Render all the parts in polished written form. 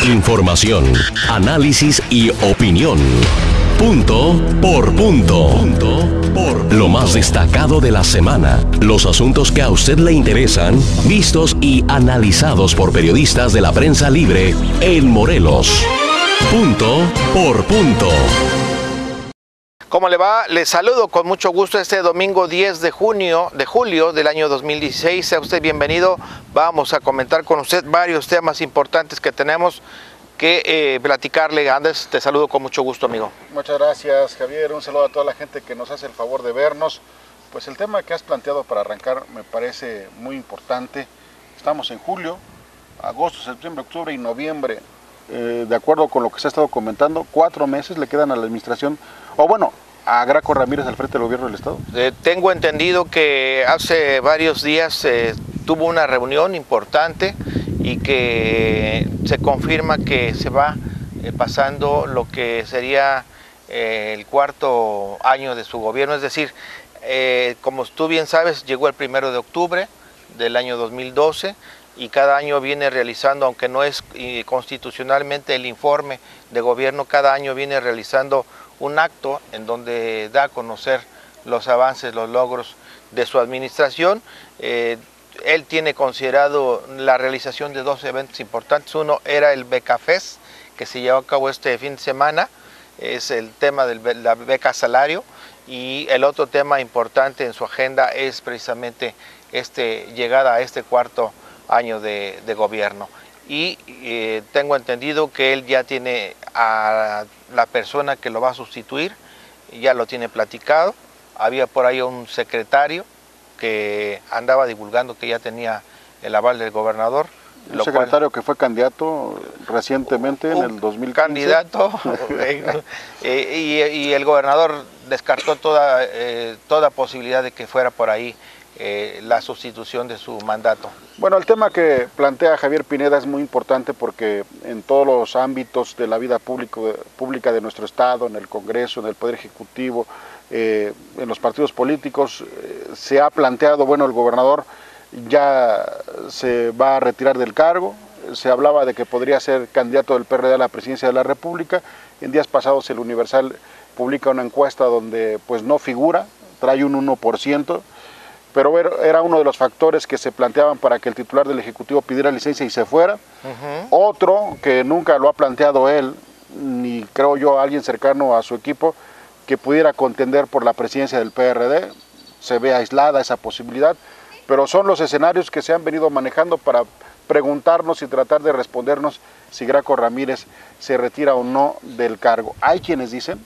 Información, análisis y opinión. Punto por punto. Lo más destacado de la semana. Los asuntos que a usted le interesan, vistos y analizados por periodistas de la prensa libre en Morelos. Punto por punto. ¿Cómo le va? Les saludo con mucho gusto este domingo 10 de julio del año 2016. Sea usted bienvenido. Vamos a comentar con usted varios temas importantes que tenemos que platicarle. Andrés, te saludo con mucho gusto, amigo. Muchas gracias, Javier. Un saludo a toda la gente que nos hace el favor de vernos. Pues el tema que has planteado para arrancar me parece muy importante. Estamos en julio, agosto, septiembre, octubre y noviembre. De acuerdo con lo que se ha estado comentando, 4 meses le quedan a la administración, o bueno, a Graco Ramírez al frente del gobierno del estado. Tengo entendido que hace varios días tuvo una reunión importante y que se confirma que se va pasando lo que sería el 4º año de su gobierno. Es decir, como tú bien sabes, llegó el 1 de octubre del año 2012 y cada año viene realizando, aunque no es constitucionalmente el informe de gobierno, cada año viene realizando un acto en donde da a conocer los avances, los logros de su administración. Él tiene considerado la realización de 2 eventos importantes. Uno era el Beca Fest, que se llevó a cabo este fin de semana, es el tema de la beca salario, y el otro tema importante en su agenda es precisamente llegada a este 4º año de gobierno. Y tengo entendido que él ya tiene a la persona que lo va a sustituir, ya lo tiene platicado. Había por ahí un secretario que andaba divulgando que ya tenía el aval del gobernador. Un secretario que fue candidato recientemente en el 2015. Candidato, y el gobernador descartó toda posibilidad de que fuera por ahí la sustitución de su mandato. Bueno, el tema que plantea Javier Pineda es muy importante porque en todos los ámbitos de la vida pública de nuestro estado, en el Congreso, en el Poder Ejecutivo, en los partidos políticos, se ha planteado, bueno, el gobernador ya se va a retirar del cargo. Se hablaba de que podría ser candidato del PRD a la presidencia de la República. En días pasados el Universal publica una encuesta donde pues no figura, trae un 1%, pero era uno de los factores que se planteaban para que el titular del Ejecutivo pidiera licencia y se fuera. Otro que nunca lo ha planteado él, ni creo yo alguien cercano a su equipo, que pudiera contender por la presidencia del PRD. Se ve aislada esa posibilidad, pero son los escenarios que se han venido manejando para preguntarnos y tratar de respondernos si Graco Ramírez se retira o no del cargo. Hay quienes dicen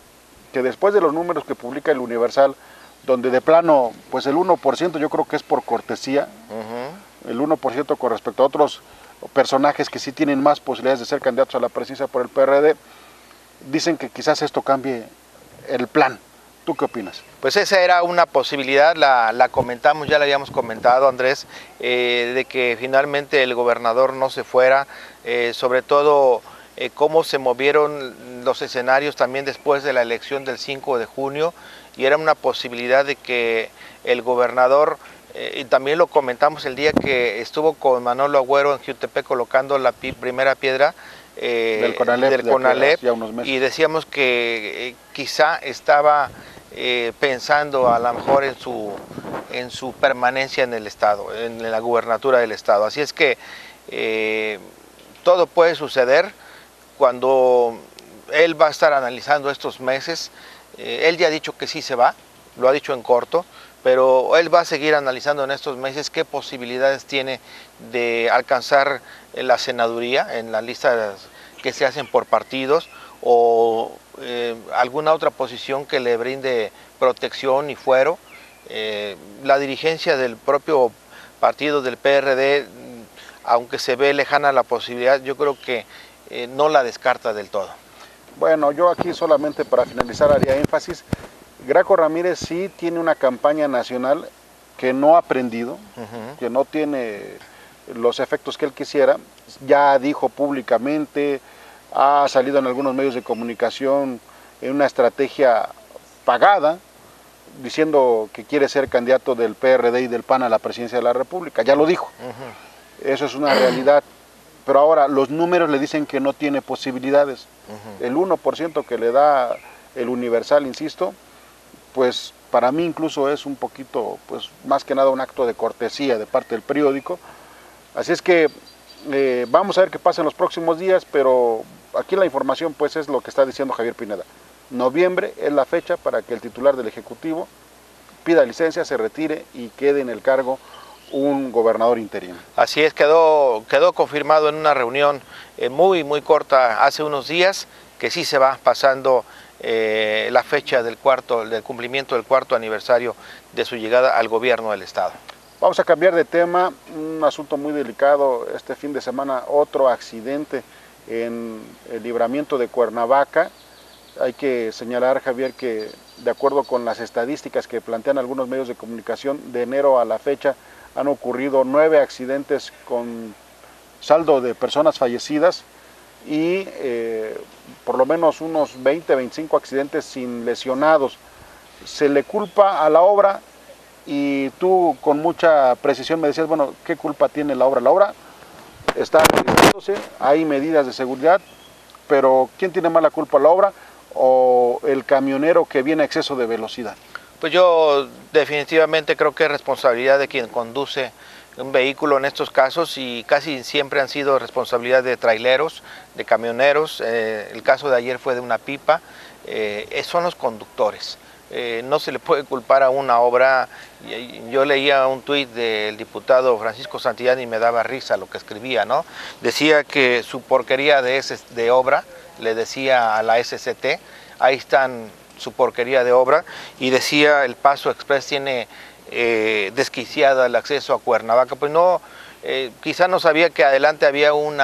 que después de los números que publica el Universal, donde de plano, pues el 1% yo creo que es por cortesía, el 1% con respecto a otros personajes que sí tienen más posibilidades de ser candidatos a la presidencia por el PRD, dicen que quizás esto cambie el plan. ¿Tú qué opinas? Pues esa era una posibilidad, la comentamos, ya la habíamos comentado, Andrés, de que finalmente el gobernador no se fuera, sobre todo cómo se movieron los escenarios también después de la elección del 5 de junio, y era una posibilidad de que el gobernador, y también lo comentamos el día que estuvo con Manolo Agüero en Jiutepec colocando la primera piedra del CONALEP, y decíamos que quizá estaba pensando a lo mejor en su permanencia en el estado, en la gubernatura del estado. Así es que todo puede suceder cuando él va a estar analizando estos meses. Él ya ha dicho que sí se va, lo ha dicho en corto, pero él va a seguir analizando en estos meses qué posibilidades tiene de alcanzar la senaduría en las listas que se hacen por partidos, o alguna otra posición que le brinde protección y fuero. La dirigencia del propio partido del PRD, aunque se ve lejana la posibilidad, yo creo que no la descarta del todo. Bueno, yo aquí solamente para finalizar haría énfasis. Graco Ramírez sí tiene una campaña nacional que no ha aprendido, que no tiene los efectos que él quisiera. Ya dijo públicamente, ha salido en algunos medios de comunicación en una estrategia pagada, diciendo que quiere ser candidato del PRD y del PAN a la presidencia de la República. Ya lo dijo. Eso es una realidad. pero ahora los números le dicen que no tiene posibilidades. El 1% que le da el Universal, insisto, pues para mí incluso es un poquito, pues más que nada un acto de cortesía de parte del periódico. Así es que vamos a ver qué pasa en los próximos días, pero aquí la información pues es lo que está diciendo Javier Pineda. Noviembre es la fecha para que el titular del Ejecutivo pida licencia, se retire y quede en el cargo un gobernador interino. Así es, quedó confirmado en una reunión muy corta hace unos días que sí se va pasando la fecha del cumplimiento del cuarto aniversario de su llegada al gobierno del estado. Vamos a cambiar de tema, un asunto muy delicado. Este fin de semana otro accidente en el libramiento de Cuernavaca. Hay que señalar, Javier, que de acuerdo con las estadísticas que plantean algunos medios de comunicación, de enero a la fecha han ocurrido 9 accidentes con saldo de personas fallecidas y por lo menos unos 20-25 accidentes sin lesionados. Se le culpa a la obra y tú con mucha precisión me decías, bueno, ¿qué culpa tiene la obra? La obra está realizándose, hay medidas de seguridad, pero ¿quién tiene más la culpa, la obra o el camionero que viene a exceso de velocidad? Pues yo definitivamente creo que es responsabilidad de quien conduce un vehículo en estos casos y casi siempre han sido responsabilidad de traileros, de camioneros. El caso de ayer fue de una pipa, son los conductores. No se le puede culpar a una obra. Yo leía un tuit del diputado Francisco Santillán y me daba risa lo que escribía, ¿no? Decía que su porquería de obra, le decía a la SCT, ahí están su porquería de obra, y decía el Paso Express tiene desquiciada el acceso a Cuernavaca. Pues no, quizá no sabía que adelante había un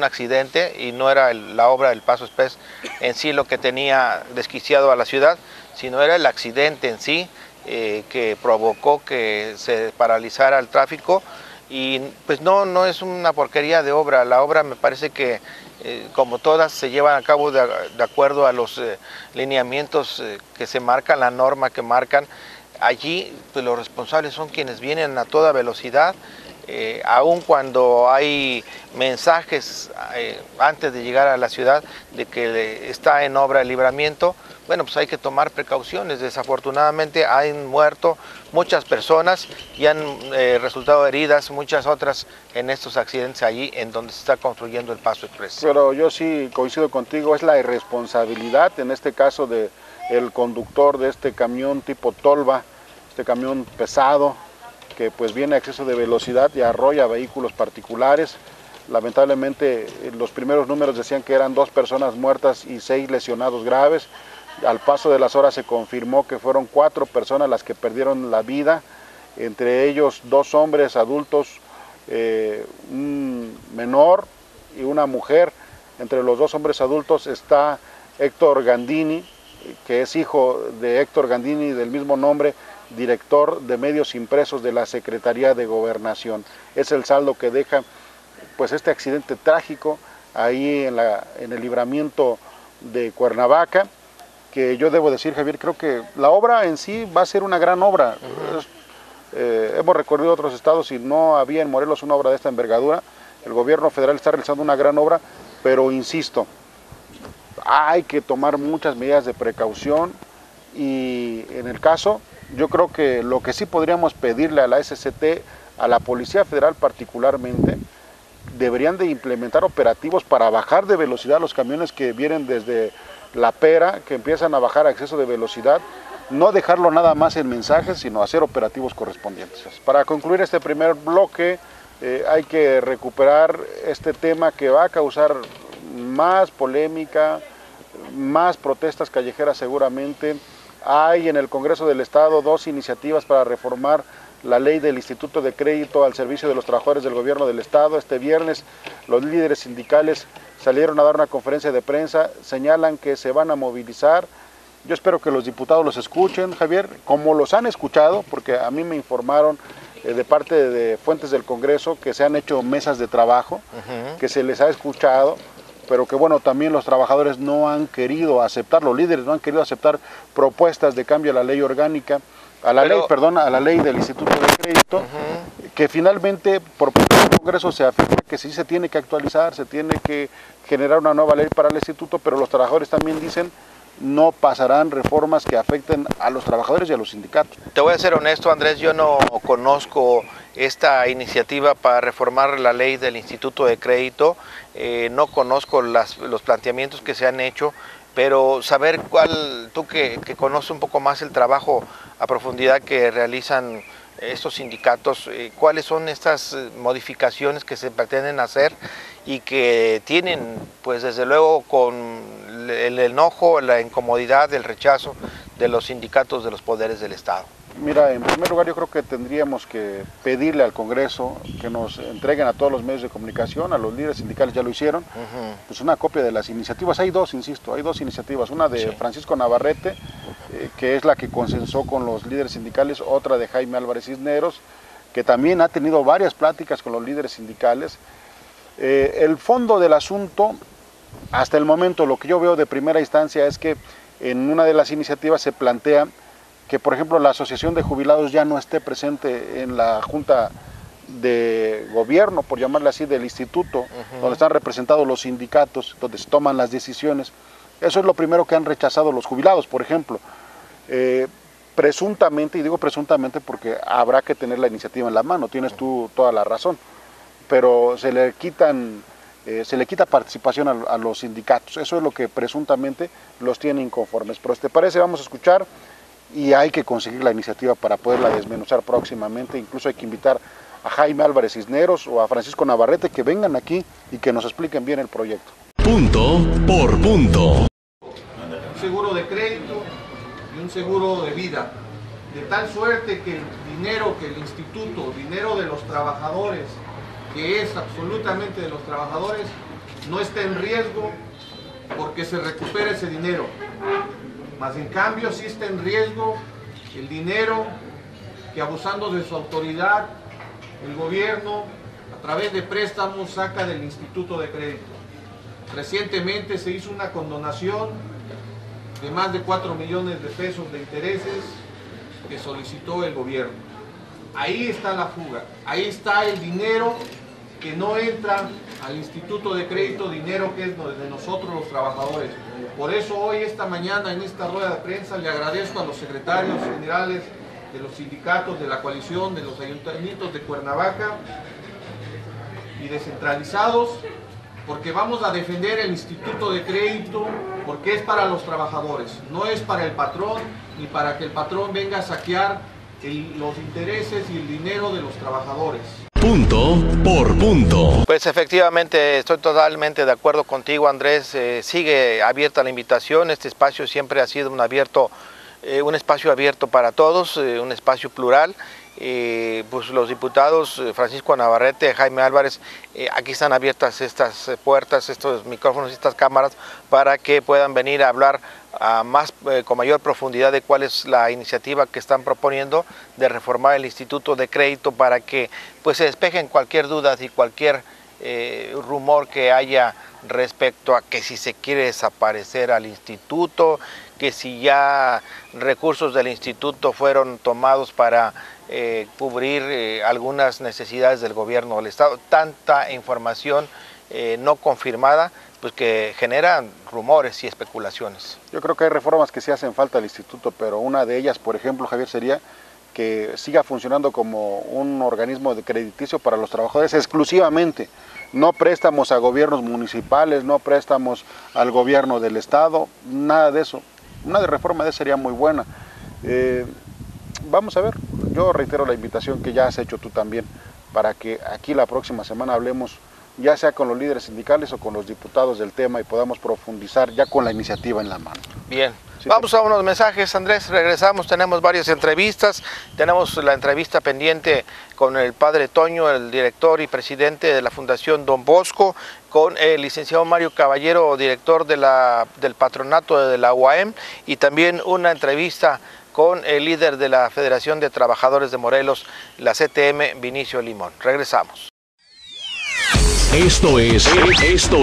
accidente y no era la obra del Paso Express en sí lo que tenía desquiciado a la ciudad, sino era el accidente en sí que provocó que se paralizara el tráfico. Y pues no es una porquería de obra. La obra me parece que como todas se llevan a cabo de acuerdo a los lineamientos que se marcan, la norma que marcan. Allí pues los responsables son quienes vienen a toda velocidad, aun cuando hay mensajes antes de llegar a la ciudad de que está en obra el libramiento. Bueno, pues hay que tomar precauciones. Desafortunadamente han muerto muchas personas y han resultado heridas muchas otras en estos accidentes allí en donde se está construyendo el Paso Express. Pero yo sí coincido contigo, es la irresponsabilidad en este caso del conductor de este camión tipo tolva, este camión pesado que pues viene a exceso de velocidad y arrolla vehículos particulares. Lamentablemente los primeros números decían que eran 2 personas muertas y 6 lesionados graves. Al paso de las horas se confirmó que fueron 4 personas las que perdieron la vida, entre ellos 2 hombres adultos, un menor y una mujer. Entre los 2 hombres adultos está Héctor Gandini, que es hijo de Héctor Gandini del mismo nombre, director de medios impresos de la Secretaría de Gobernación. Es el saldo que deja pues este accidente trágico ahí en el libramiento de Cuernavaca, que yo debo decir, Javier, creo que la obra en sí va a ser una gran obra. Hemos recorrido otros estados y no había en Morelos una obra de esta envergadura. El gobierno federal está realizando una gran obra, pero insisto, hay que tomar muchas medidas de precaución y en el caso, yo creo que lo que sí podríamos pedirle a la SCT, a la Policía Federal particularmente, deberían de implementar operativos para bajar de velocidad los camiones que vienen desde La Pera, que empiezan a bajar a exceso de velocidad, no dejarlo nada más en mensajes, sino hacer operativos correspondientes. Para concluir este primer bloque, hay que recuperar este tema que va a causar más polémica, más protestas callejeras seguramente. Hay en el Congreso del Estado 2 iniciativas para reformar la ley del Instituto de Crédito al servicio de los trabajadores del gobierno del Estado. Este viernes los líderes sindicales salieron a dar una conferencia de prensa, señalan que se van a movilizar. Yo espero que los diputados los escuchen, Javier, como los han escuchado, porque a mí me informaron de parte de fuentes del Congreso que se han hecho mesas de trabajo, que se les ha escuchado, pero que bueno, también los trabajadores no han querido aceptar, los líderes no han querido aceptar propuestas de cambio a la ley orgánica, a la ley del Instituto de Crédito, que finalmente por parte del Congreso se afirma que sí se tiene que actualizar, se tiene que generar una nueva ley para el instituto, pero los trabajadores también dicen no pasarán reformas que afecten a los trabajadores y a los sindicatos. Te voy a ser honesto, Andrés, yo no conozco esta iniciativa para reformar la ley del Instituto de Crédito, no conozco los planteamientos que se han hecho, pero saber tú que conoces un poco más el trabajo a profundidad que realizan estos sindicatos, cuáles son estas modificaciones que se pretenden hacer y que tienen, pues desde luego, con el enojo, la incomodidad, el rechazo de los sindicatos de los poderes del Estado. Mira, en primer lugar yo creo que tendríamos que pedirle al Congreso que nos entreguen a todos los medios de comunicación, a los líderes sindicales ya lo hicieron, pues una copia de las iniciativas. Hay dos, insisto, hay dos iniciativas, una de Francisco Navarrete, que es la que consensó con los líderes sindicales, otra de Jaime Álvarez Cisneros, que también ha tenido varias pláticas con los líderes sindicales. El fondo del asunto, hasta el momento, lo que yo veo de primera instancia es que en una de las iniciativas se plantea que, por ejemplo, la Asociación de Jubilados ya no esté presente en la Junta de Gobierno, por llamarle así, del instituto, donde están representados los sindicatos, donde se toman las decisiones. Eso es lo primero que han rechazado los jubilados, por ejemplo. Presuntamente, y digo presuntamente porque habrá que tener la iniciativa en la mano, tienes tú toda la razón, pero se le quita participación a los sindicatos. Eso es lo que presuntamente los tiene inconformes. Pero si te parece, vamos a escuchar, y hay que conseguir la iniciativa para poderla desmenuzar próximamente. Incluso hay que invitar a Jaime Álvarez Cisneros o a Francisco Navarrete que vengan aquí y que nos expliquen bien el proyecto. Punto por punto. Un seguro de crédito y un seguro de vida, de tal suerte que el dinero que el instituto, dinero de los trabajadores, que es absolutamente de los trabajadores, no esté en riesgo porque se recupere ese dinero. Mas en cambio sí está en riesgo el dinero que, abusando de su autoridad, el gobierno a través de préstamos saca del Instituto de Crédito. Recientemente se hizo una condonación de más de 4 millones de pesos de intereses que solicitó el gobierno. Ahí está la fuga, ahí está el dinero que no entra al Instituto de Crédito, dinero que es de nosotros los trabajadores. Por eso hoy, esta mañana, en esta rueda de prensa, le agradezco a los secretarios generales de los sindicatos de la coalición, de los ayuntamientos de Cuernavaca y descentralizados, porque vamos a defender el Instituto de Crédito, porque es para los trabajadores, no es para el patrón, ni para que el patrón venga a saquear los intereses y el dinero de los trabajadores. Punto por punto. Pues efectivamente estoy totalmente de acuerdo contigo, Andrés. Sigue abierta la invitación. Este espacio siempre ha sido un espacio abierto para todos, un espacio plural. Pues los diputados Francisco Navarrete, Jaime Álvarez, aquí están abiertas estas puertas, estos micrófonos y estas cámaras para que puedan venir a hablar con mayor profundidad de cuál es la iniciativa que están proponiendo de reformar el Instituto de Crédito para que pues se despejen cualquier duda y cualquier rumor que haya respecto a que si se quiere desaparecer al instituto, que si ya recursos del instituto fueron tomados para cubrir algunas necesidades del gobierno del Estado. Tanta información no confirmada, pues que generan rumores y especulaciones. Yo creo que hay reformas que sí hacen falta al instituto, pero una de ellas, por ejemplo, Javier, sería que siga funcionando como un organismo de crediticio para los trabajadores exclusivamente. No préstamos a gobiernos municipales, no préstamos al gobierno del Estado, nada de eso. Una de reforma de eso sería muy buena. Vamos a ver, yo reitero la invitación que ya has hecho tú también, para que aquí la próxima semana hablemos, ya sea con los líderes sindicales o con los diputados del tema, y podamos profundizar ya con la iniciativa en la mano. Bien, sí, vamos a unos mensajes, Andrés, regresamos, tenemos varias entrevistas, tenemos la entrevista pendiente con el padre Toño, el director y presidente de la Fundación Don Bosco, con el licenciado Mario Caballero, director del patronato de la UAM, y también una entrevista con el líder de la Federación de Trabajadores de Morelos, la CTM, Vinicio Limón. Regresamos. Esto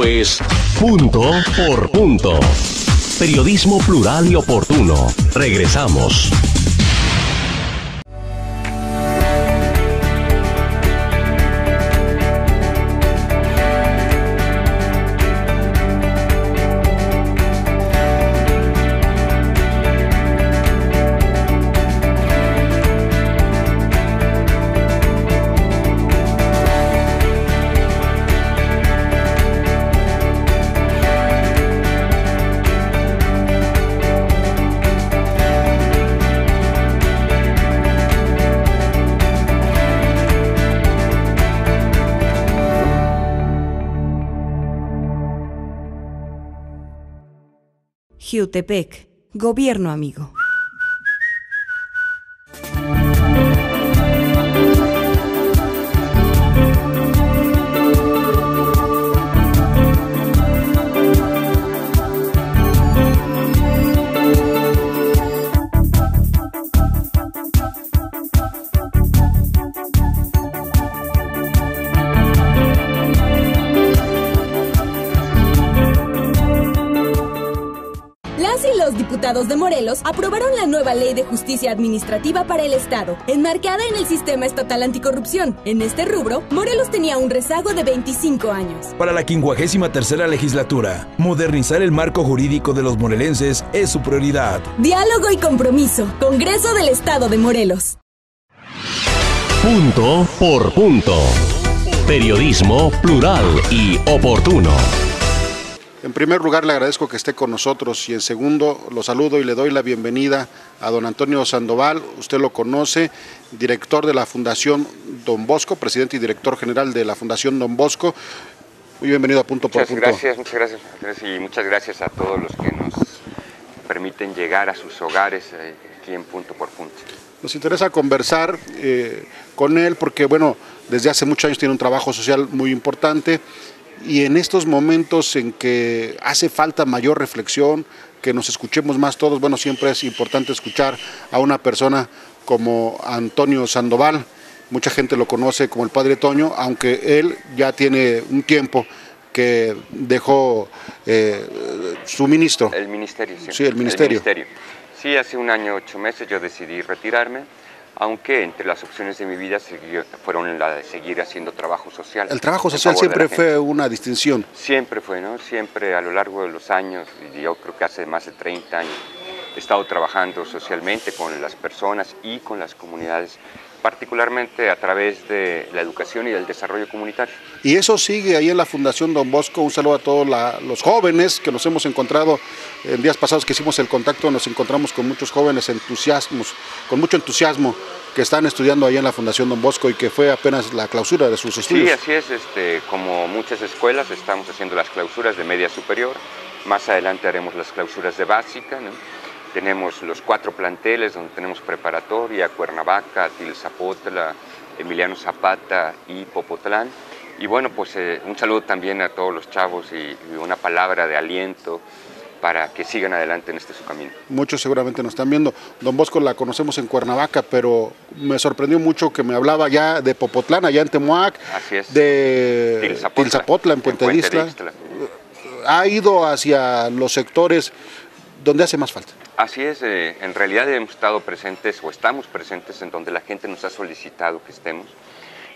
es Punto por Punto. Periodismo plural y oportuno. Regresamos. Jiutepec, Gobierno amigo. Los diputados de Morelos aprobaron la nueva Ley de Justicia Administrativa para el Estado, enmarcada en el Sistema Estatal Anticorrupción. En este rubro, Morelos tenía un rezago de 25 años. Para la 53ª legislatura, modernizar el marco jurídico de los morelenses es su prioridad. Diálogo y compromiso. Congreso del Estado de Morelos. Punto por punto. Periodismo plural y oportuno. En primer lugar, le agradezco que esté con nosotros y en segundo, lo saludo y le doy la bienvenida a don Antonio Sandoval. Usted lo conoce, director de la Fundación Don Bosco, presidente y director general de la Fundación Don Bosco. Muy bienvenido a Punto por Punto. Muchas gracias y muchas gracias a todos los que nos permiten llegar a sus hogares aquí en Punto por Punto. Nos interesa conversar con él porque, bueno, desde hace muchos años tiene un trabajo social muy importante. Y en estos momentos en que hace falta mayor reflexión, que nos escuchemos más todos, bueno, siempre es importante escuchar a una persona como Antonio Sandoval. Mucha gente lo conoce como el Padre Toño, aunque él ya tiene un tiempo que dejó su ministro. El ministerio, sí. Sí, el ministerio. Sí, hace 1 año 8 meses yo decidí retirarme, aunque entre las opciones de mi vida fueron la de seguir haciendo trabajo social. El trabajo social siempre fue una distinción. Siempre fue, ¿no? Siempre a lo largo de los años, y yo creo que hace más de 30 años, he estado trabajando socialmente con las personas y con las comunidades, particularmente a través de la educación y del desarrollo comunitario. Y eso sigue ahí en la Fundación Don Bosco. Un saludo a todos los jóvenes que nos hemos encontrado en días pasados que hicimos el contacto, nos encontramos con muchos jóvenes con mucho entusiasmo que están estudiando ahí en la Fundación Don Bosco y que fue apenas la clausura de sus estudios. Sí, así es, como muchas escuelas estamos haciendo las clausuras de media superior, más adelante haremos las clausuras de básica, ¿no? Tenemos los 4 planteles donde tenemos preparatoria, Cuernavaca, Tilzapotla, Emiliano Zapata y Popotlán. Y bueno, pues un saludo también a todos los chavos y una palabra de aliento para que sigan adelante en este su camino. Muchos seguramente nos están viendo. Don Bosco la conocemos en Cuernavaca, pero me sorprendió mucho que me hablaba ya de Popotlán, allá en Temoac, así es. De Tilzapotla, en Puente de Ixtla. Ha ido hacia los sectores donde hace más falta. Así es, en realidad hemos estado presentes o estamos presentes en donde la gente nos ha solicitado que estemos.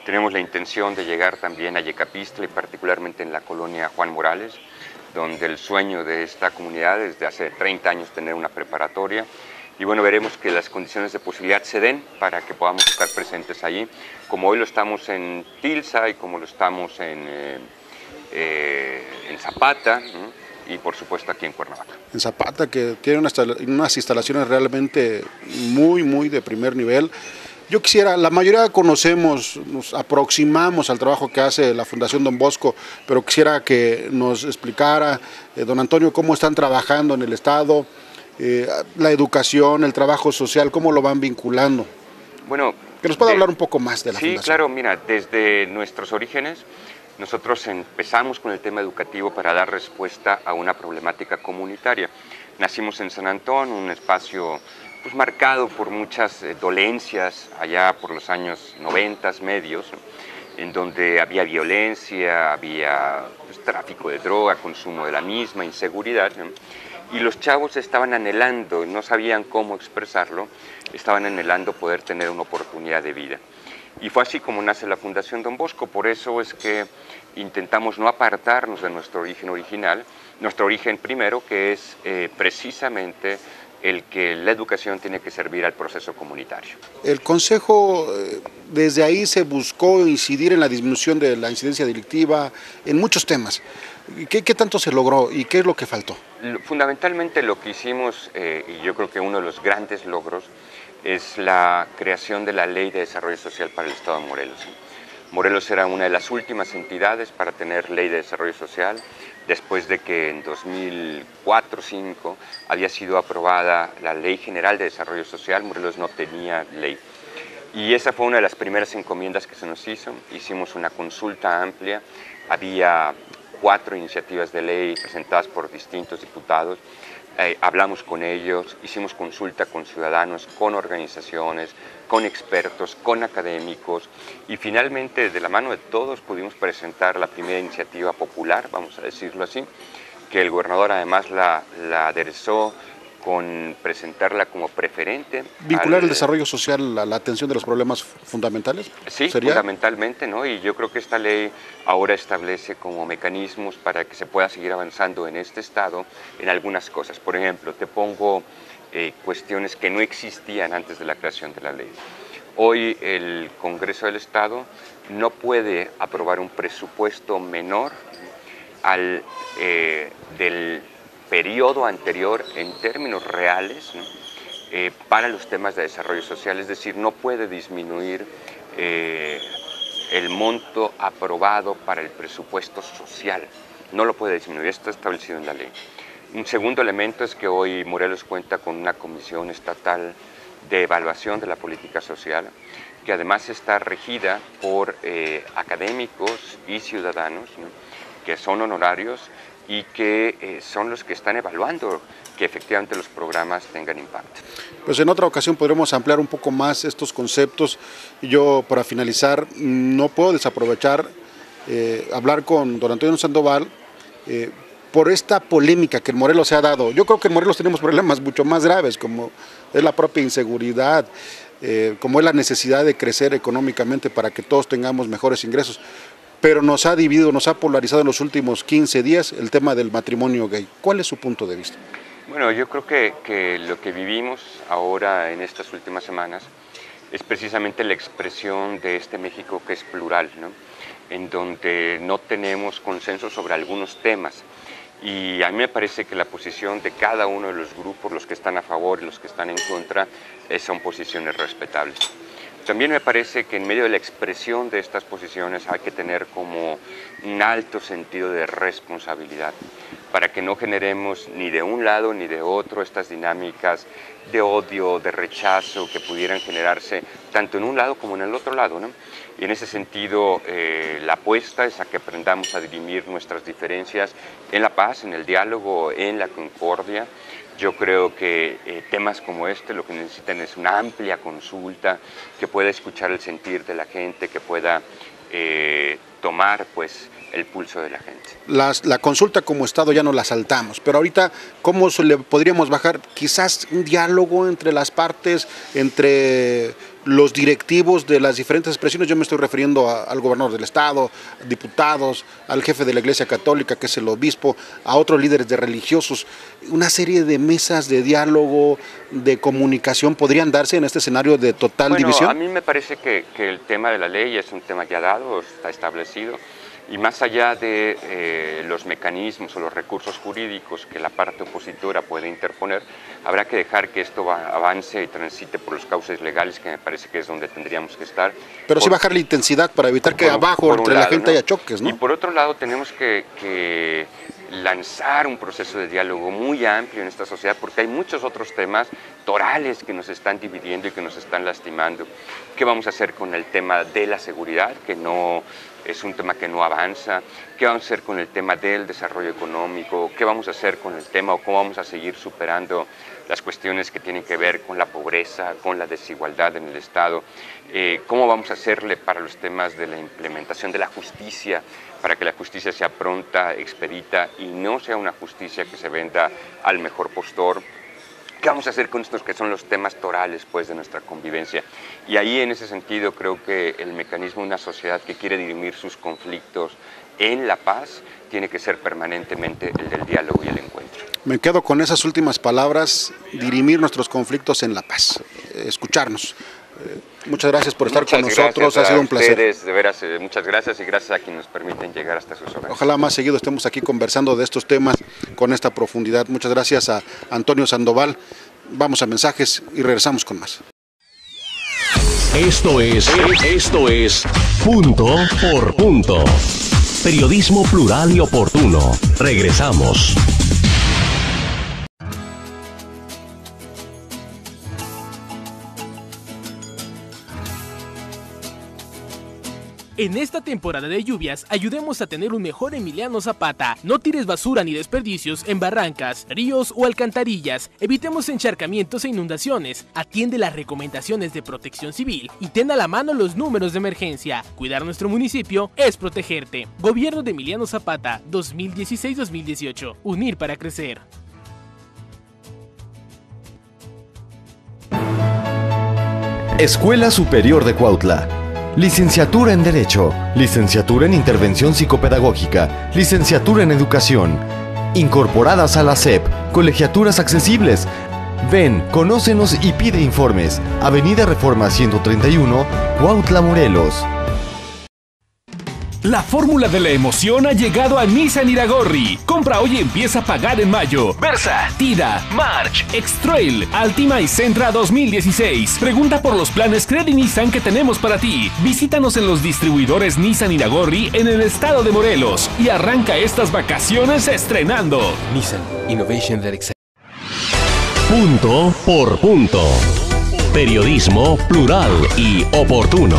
Tenemos la intención de llegar también a Yecapistla y particularmente en la colonia Juan Morales, donde el sueño de esta comunidad es de hace 30 años tener una preparatoria. Y bueno, veremos que las condiciones de posibilidad se den para que podamos estar presentes allí, como hoy lo estamos en Tilza y como lo estamos en Zapata, ¿no? Y por supuesto aquí en Cuernavaca. En Zapata, que tiene unas instalaciones realmente muy de primer nivel. Yo quisiera, la mayoría conocemos, nos aproximamos al trabajo que hace la Fundación Don Bosco, pero quisiera que nos explicara, don Antonio, cómo están trabajando en el Estado, la educación, el trabajo social, cómo lo van vinculando. Bueno, que nos pueda hablar un poco más de la Fundación. Sí, claro, mira, desde nuestros orígenes, nosotros empezamos con el tema educativo para dar respuesta a una problemática comunitaria. Nacimos en San Antón, un espacio pues, marcado por muchas dolencias, allá por los años 90, medios, en donde había violencia, había pues, tráfico de droga, consumo de la misma, inseguridad, ¿no? Y los chavos estaban anhelando, no sabían cómo expresarlo, estaban anhelando poder tener una oportunidad de vida. Y fue así como nace la Fundación Don Bosco. Por eso es que intentamos no apartarnos de nuestro origen original, nuestro origen primero, que es precisamente el que la educación tiene que servir al proceso comunitario. El Consejo, desde ahí se buscó incidir en la disminución de la incidencia delictiva, en muchos temas. ¿Qué tanto se logró y qué es lo que faltó? Fundamentalmente lo que hicimos, y yo creo que uno de los grandes logros, es la creación de la Ley de Desarrollo Social para el Estado de Morelos. Morelos era una de las últimas entidades para tener ley de desarrollo social. después de que en 2004-2005 había sido aprobada la Ley General de Desarrollo Social. Morelos no tenía ley. Y esa fue una de las primeras encomiendas que se nos hizo. Hicimos una consulta amplia, había 4 iniciativas de ley presentadas por distintos diputados. Hablamos con ellos, hicimos consulta con ciudadanos, con organizaciones, con expertos, con académicos, y finalmente de la mano de todos pudimos presentar la primera iniciativa popular, vamos a decirlo así, que el gobernador además la aderezó con presentarla como preferente. ¿Vincular el desarrollo social a la atención de los problemas fundamentales? Sí, ¿sería? Fundamentalmente, ¿no? Y yo creo que esta ley ahora establece como mecanismos para que se pueda seguir avanzando en este estado en algunas cosas. Por ejemplo, te pongo cuestiones que no existían antes de la creación de la ley. Hoy el Congreso del Estado no puede aprobar un presupuesto menor al del periodo anterior en términos reales, ¿no? Para los temas de desarrollo social, es decir, no puede disminuir el monto aprobado para el presupuesto social, no lo puede disminuir, esto está establecido en la ley. Un segundo elemento es que hoy Morelos cuenta con una comisión estatal de evaluación de la política social, que además está regida por académicos y ciudadanos, ¿no? Que son honorarios y que son los que están evaluando que efectivamente los programas tengan impacto. Pues en otra ocasión podremos ampliar un poco más estos conceptos. Yo, para finalizar, no puedo desaprovechar hablar con don Antonio Sandoval por esta polémica que en Morelos se ha dado. Yo creo que en Morelos tenemos problemas mucho más graves, como es la propia inseguridad, como es la necesidad de crecer económicamente para que todos tengamos mejores ingresos. Pero nos ha dividido, nos ha polarizado en los últimos 15 días el tema del matrimonio gay. ¿Cuál es su punto de vista? Bueno, yo creo que lo que vivimos ahora en estas últimas semanas es precisamente la expresión de este México que es plural, ¿no? En donde no tenemos consenso sobre algunos temas. Y a mí me parece que la posición de cada uno de los grupos, los que están a favor y los que están en contra, son posiciones respetables. También me parece que en medio de la expresión de estas posiciones hay que tener como un alto sentido de responsabilidad para que no generemos ni de un lado ni de otro estas dinámicas de odio, de rechazo que pudieran generarse tanto en un lado como en el otro lado, ¿no? Y en ese sentido la apuesta es a que aprendamos a dirimir nuestras diferencias en la paz, en el diálogo, en la concordia. Yo creo que temas como este lo que necesitan es una amplia consulta que pueda escuchar el sentir de la gente, que pueda tomar pues el pulso de la gente. La consulta como Estado ya no la saltamos, pero ahorita, ¿cómo le podríamos bajar? Quizás un diálogo entre las partes, entre los directivos de las diferentes expresiones. Yo me estoy refiriendo al gobernador del Estado, diputados, al jefe de la Iglesia Católica, que es el obispo, a otros líderes de religiosos. Una serie de mesas de diálogo, de comunicación, ¿podrían darse en este escenario de total división? A mí me parece que el tema de la ley es un tema ya dado, está establecido. Y más allá de los mecanismos o los recursos jurídicos que la parte opositora puede interponer, habrá que dejar que esto avance y transite por los cauces legales, que me parece que es donde tendríamos que estar. Pero sí bajar la intensidad para evitar que abajo entre la gente haya choques, ¿no? Y por otro lado tenemos que lanzar un proceso de diálogo muy amplio en esta sociedad, porque hay muchos otros temas torales que nos están dividiendo y que nos están lastimando. ¿Qué vamos a hacer con el tema de la seguridad, que no es un tema que no avanza? ¿Qué vamos a hacer con el tema del desarrollo económico? ¿Qué vamos a hacer con el tema o cómo vamos a seguir superando las cuestiones que tienen que ver con la pobreza, con la desigualdad en el Estado? ¿Cómo vamos a hacerle para los temas de la implementación de la justicia, para que la justicia sea pronta, expedita y no sea una justicia que se venda al mejor postor? ¿Qué vamos a hacer con estos que son los temas torales pues, de nuestra convivencia? Y ahí, en ese sentido, creo que el mecanismo de una sociedad que quiere dirimir sus conflictos en la paz tiene que ser permanentemente el del diálogo y el encuentro. Me quedo con esas últimas palabras, dirimir nuestros conflictos en la paz, escucharnos. Muchas gracias por estar con nosotros, ha sido un placer. Ustedes, de veras, muchas gracias y gracias a quienes nos permiten llegar hasta sus hogares. Ojalá más seguido estemos aquí conversando de estos temas con esta profundidad. Muchas gracias a Antonio Sandoval. Vamos a mensajes y regresamos con más. Esto es Punto por Punto. Periodismo plural y oportuno. Regresamos. En esta temporada de lluvias, ayudemos a tener un mejor Emiliano Zapata. No tires basura ni desperdicios en barrancas, ríos o alcantarillas. Evitemos encharcamientos e inundaciones. Atiende las recomendaciones de Protección Civil y ten a la mano los números de emergencia. Cuidar nuestro municipio es protegerte. Gobierno de Emiliano Zapata, 2016-2018. Unir para crecer. Escuela Superior de Cuautla. Licenciatura en Derecho, licenciatura en Intervención Psicopedagógica, licenciatura en Educación. Incorporadas a la SEP, colegiaturas accesibles. Ven, conócenos y pide informes. Avenida Reforma 131, Cuautla, Morelos. La fórmula de la emoción ha llegado a Nissan Iragorri. Compra hoy y empieza a pagar en mayo. Versa, Tida, March, X-Trail, Altima y Sentra 2016. Pregunta por los planes Credit Nissan que tenemos para ti. Visítanos en los distribuidores Nissan Iragorri en el estado de Morelos y arranca estas vacaciones estrenando. Nissan Innovation that excites. Punto por punto. Periodismo plural y oportuno.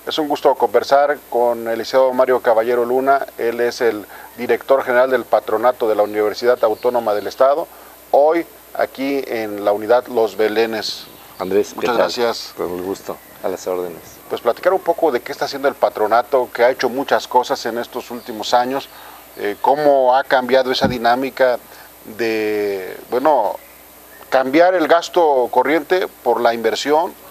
Es un gusto conversar con el licenciado Mario Caballero Luna. Él es el director general del patronato de la Universidad Autónoma del Estado. Hoy aquí en la unidad Los Belenes. Andrés, muchas gracias. Con el gusto, a las órdenes. Pues platicar un poco de qué está haciendo el patronato, que ha hecho muchas cosas en estos últimos años, cómo ha cambiado esa dinámica de, bueno, cambiar el gasto corriente por la inversión,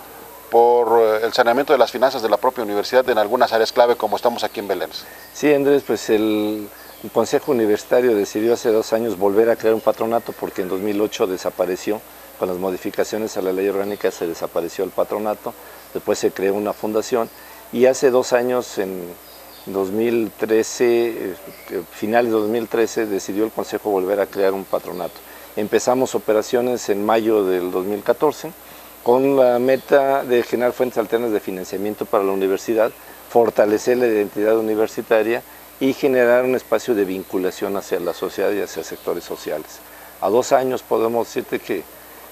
por el saneamiento de las finanzas de la propia universidad en algunas áreas clave como estamos aquí en Belén. Sí, Andrés, pues el Consejo Universitario decidió hace 2 años volver a crear un patronato porque en 2008 desapareció, con las modificaciones a la ley orgánica se desapareció el patronato, después se creó una fundación y hace 2 años, en 2013, finales de 2013, decidió el Consejo volver a crear un patronato. Empezamos operaciones en mayo del 2014, con la meta de generar fuentes alternas de financiamiento para la universidad, fortalecer la identidad universitaria y generar un espacio de vinculación hacia la sociedad y hacia sectores sociales. A 2 años podemos decirte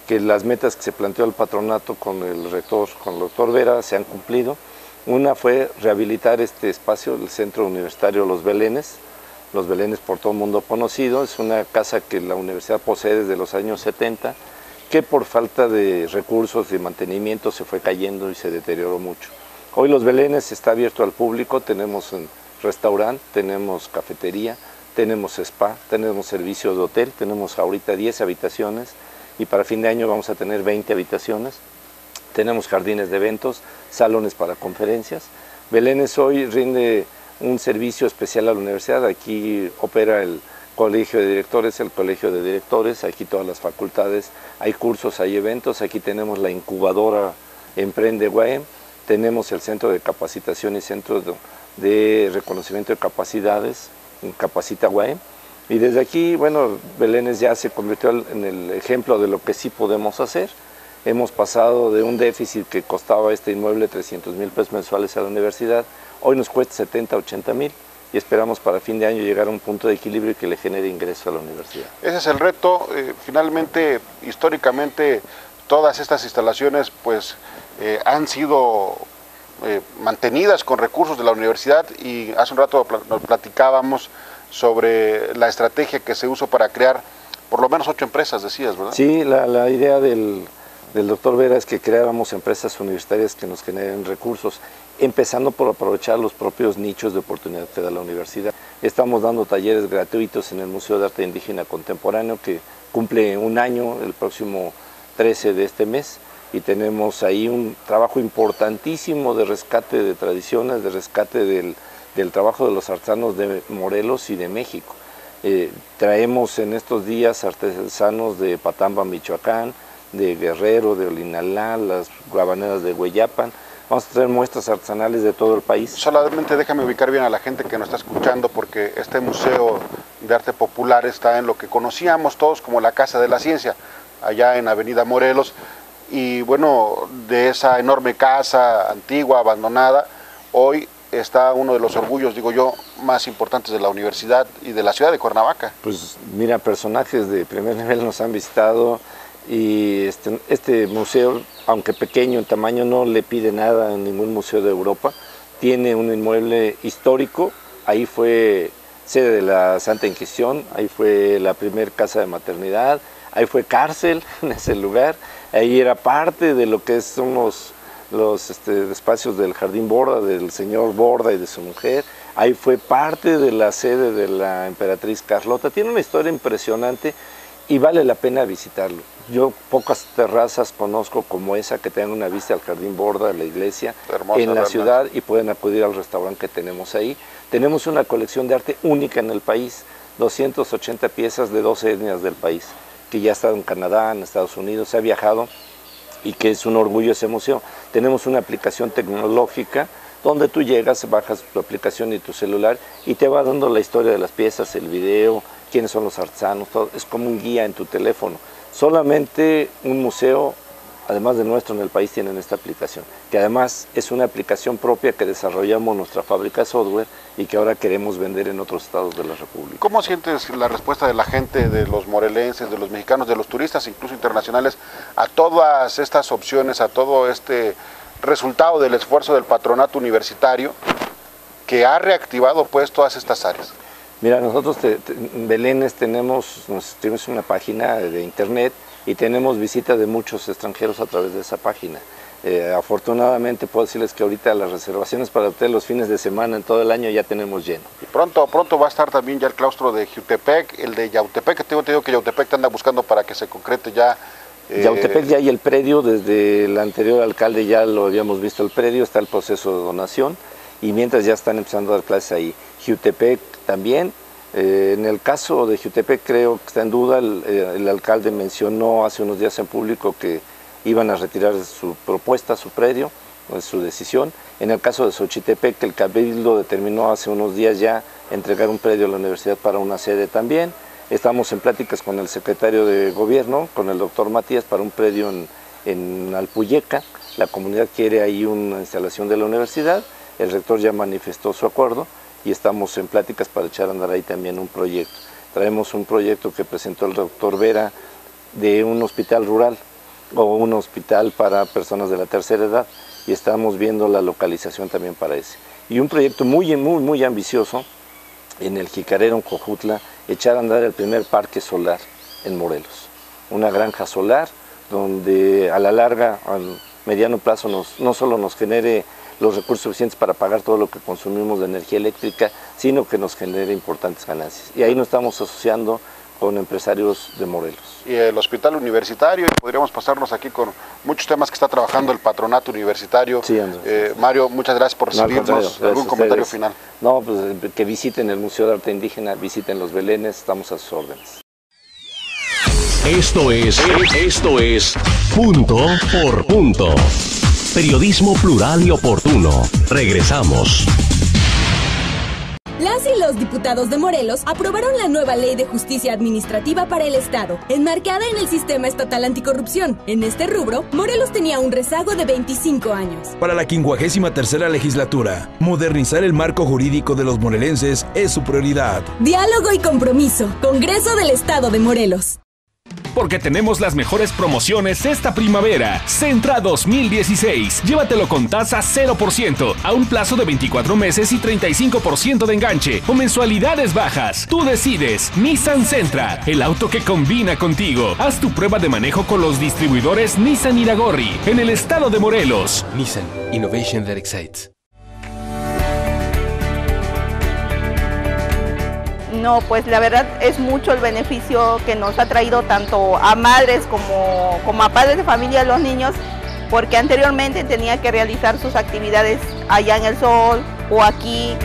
que las metas que se planteó el patronato con el rector, con el doctor Vera, se han cumplido. Una fue rehabilitar este espacio, el Centro Universitario Los Belenes por todo el mundo conocido. Es una casa que la universidad posee desde los años 70, que por falta de recursos de mantenimiento se fue cayendo y se deterioró mucho. Hoy Los Belenes está abierto al público, tenemos un restaurante, tenemos cafetería, tenemos spa, tenemos servicio de hotel, tenemos ahorita 10 habitaciones y para fin de año vamos a tener 20 habitaciones, tenemos jardines de eventos, salones para conferencias. Belenes hoy rinde un servicio especial a la universidad, aquí opera el Colegio de Directores, aquí todas las facultades, hay cursos, hay eventos, aquí tenemos la incubadora Emprende UAM, tenemos el Centro de Capacitación y Centro de Reconocimiento de Capacidades, Capacita UAM, y desde aquí, bueno, Belénes ya se convirtió en el ejemplo de lo que sí podemos hacer. Hemos pasado de un déficit que costaba este inmueble 300,000 pesos mensuales a la universidad, hoy nos cuesta 70, 80,000. Y esperamos para fin de año llegar a un punto de equilibrio y que le genere ingreso a la universidad. Ese es el reto. Finalmente, históricamente, todas estas instalaciones pues, han sido mantenidas con recursos de la universidad y hace un rato nos platicábamos sobre la estrategia que se usó para crear por lo menos 8 empresas, decías, ¿verdad? Sí, la idea del doctor Vera es que creáramos empresas universitarias que nos generen recursos, empezando por aprovechar los propios nichos de oportunidad que da la universidad. Estamos dando talleres gratuitos en el Museo de Arte Indígena Contemporáneo que cumple 1 año el próximo 13 de este mes y tenemos ahí un trabajo importantísimo de rescate de tradiciones, de rescate del trabajo de los artesanos de Morelos y de México. Traemos en estos días artesanos de Patamba, Michoacán, de Guerrero, de Olinalá, las guabaneras de Hueyapan. Vamos a traer muestras artesanales de todo el país. Solamente déjame ubicar bien a la gente que nos está escuchando porque este Museo de Arte Popular está en lo que conocíamos todos como la Casa de la Ciencia, allá en Avenida Morelos. Y bueno, de esa enorme casa antigua, abandonada, hoy está uno de los orgullos, digo yo, más importantes de la universidad y de la ciudad de Cuernavaca. Pues mira, personajes de primer nivel nos han visitado y este museo, aunque pequeño en tamaño, no le pide nada a ningún museo de Europa. Tiene un inmueble histórico, ahí fue sede de la Santa Inquisición, ahí fue la primer casa de maternidad, ahí fue cárcel en ese lugar, ahí era parte de lo que son los espacios del Jardín Borda, del señor Borda y de su mujer, ahí fue parte de la sede de la emperatriz Carlota. Tiene una historia impresionante y vale la pena visitarlo. Yo pocas terrazas conozco como esa que tengan una vista al Jardín Borda, a la iglesia, hermosa, en la ciudad, y pueden acudir al restaurante que tenemos ahí. Tenemos una colección de arte única en el país, 280 piezas de 12 etnias del país, que ya ha estado en Canadá, en Estados Unidos, se ha viajado y que es un orgullo ese museo. Tenemos una aplicación tecnológica donde tú llegas, bajas tu aplicación y tu celular y te va dando la historia de las piezas, el video, quiénes son los artesanos, todo. Es como un guía en tu teléfono. Solamente un museo, además de nuestro en el país, tienen esta aplicación, que además es una aplicación propia que desarrollamos nuestra fábrica de software y que ahora queremos vender en otros estados de la República. ¿Cómo sientes la respuesta de la gente, de los morelenses, de los mexicanos, de los turistas, incluso internacionales, a todas estas opciones, a todo este resultado del esfuerzo del patronato universitario que ha reactivado pues todas estas áreas? Mira, nosotros en Belénes tenemos una página de internet y tenemos visitas de muchos extranjeros a través de esa página. Afortunadamente puedo decirles que ahorita las reservaciones para hotel los fines de semana en todo el año ya tenemos lleno. Y pronto va a estar también ya el claustro de Jiutepec, el de Yautepec, que tengo entendido que Yautepec te anda buscando para que se concrete ya. Yautepec ya hay el predio, desde el anterior alcalde ya lo habíamos visto el predio, está el proceso de donación y mientras ya están empezando a dar clases ahí. Jiutepec también. En el caso de Jiutepec creo que está en duda, el alcalde mencionó hace unos días en público que iban a retirar su propuesta, su predio, su decisión. En el caso de Xochitepec, el cabildo determinó hace unos días ya entregar un predio a la universidad para una sede también. Estamos en pláticas con el secretario de gobierno, con el doctor Matías, para un predio en Alpuyeca. La comunidad quiere ahí una instalación de la universidad, el rector ya manifestó su acuerdo y estamos en pláticas para echar a andar ahí también un proyecto. Traemos un proyecto que presentó el doctor Vera de un hospital rural o un hospital para personas de la tercera edad y estamos viendo la localización también para ese. Y un proyecto muy ambicioso en el Jicarero, en Jojutla, echar a andar el primer parque solar en Morelos. Una granja solar donde a la larga, al mediano plazo, no solo nos genere los recursos suficientes para pagar todo lo que consumimos de energía eléctrica, sino que nos genere importantes ganancias. Y ahí nos estamos asociando con empresarios de Morelos. Y el hospital universitario, y podríamos pasarnos aquí con muchos temas que está trabajando el patronato universitario. Sí, Andrés. Mario, muchas gracias por recibirnos. ¿Algún comentario final? No, pues que visiten el Museo de Arte Indígena, visiten los Belénes, estamos a sus órdenes. Esto es Punto por Punto. Periodismo plural y oportuno. Regresamos. Las y los diputados de Morelos aprobaron la nueva Ley de Justicia Administrativa para el Estado, enmarcada en el Sistema Estatal Anticorrupción. En este rubro, Morelos tenía un rezago de 25 años. Para la 53ª legislatura, modernizar el marco jurídico de los morelenses es su prioridad. Diálogo y compromiso. Congreso del Estado de Morelos. Porque tenemos las mejores promociones esta primavera. Sentra 2016. Llévatelo con tasa 0%, a un plazo de 24 meses y 35% de enganche, o mensualidades bajas. Tú decides. Nissan Sentra, el auto que combina contigo. Haz tu prueba de manejo con los distribuidores Nissan Iragorri, en el estado de Morelos. Nissan, Innovation that excites. No, pues la verdad es mucho el beneficio que nos ha traído tanto a madres como a padres de familia, a los niños, porque anteriormente tenía que realizar sus actividades allá en el sol o aquí.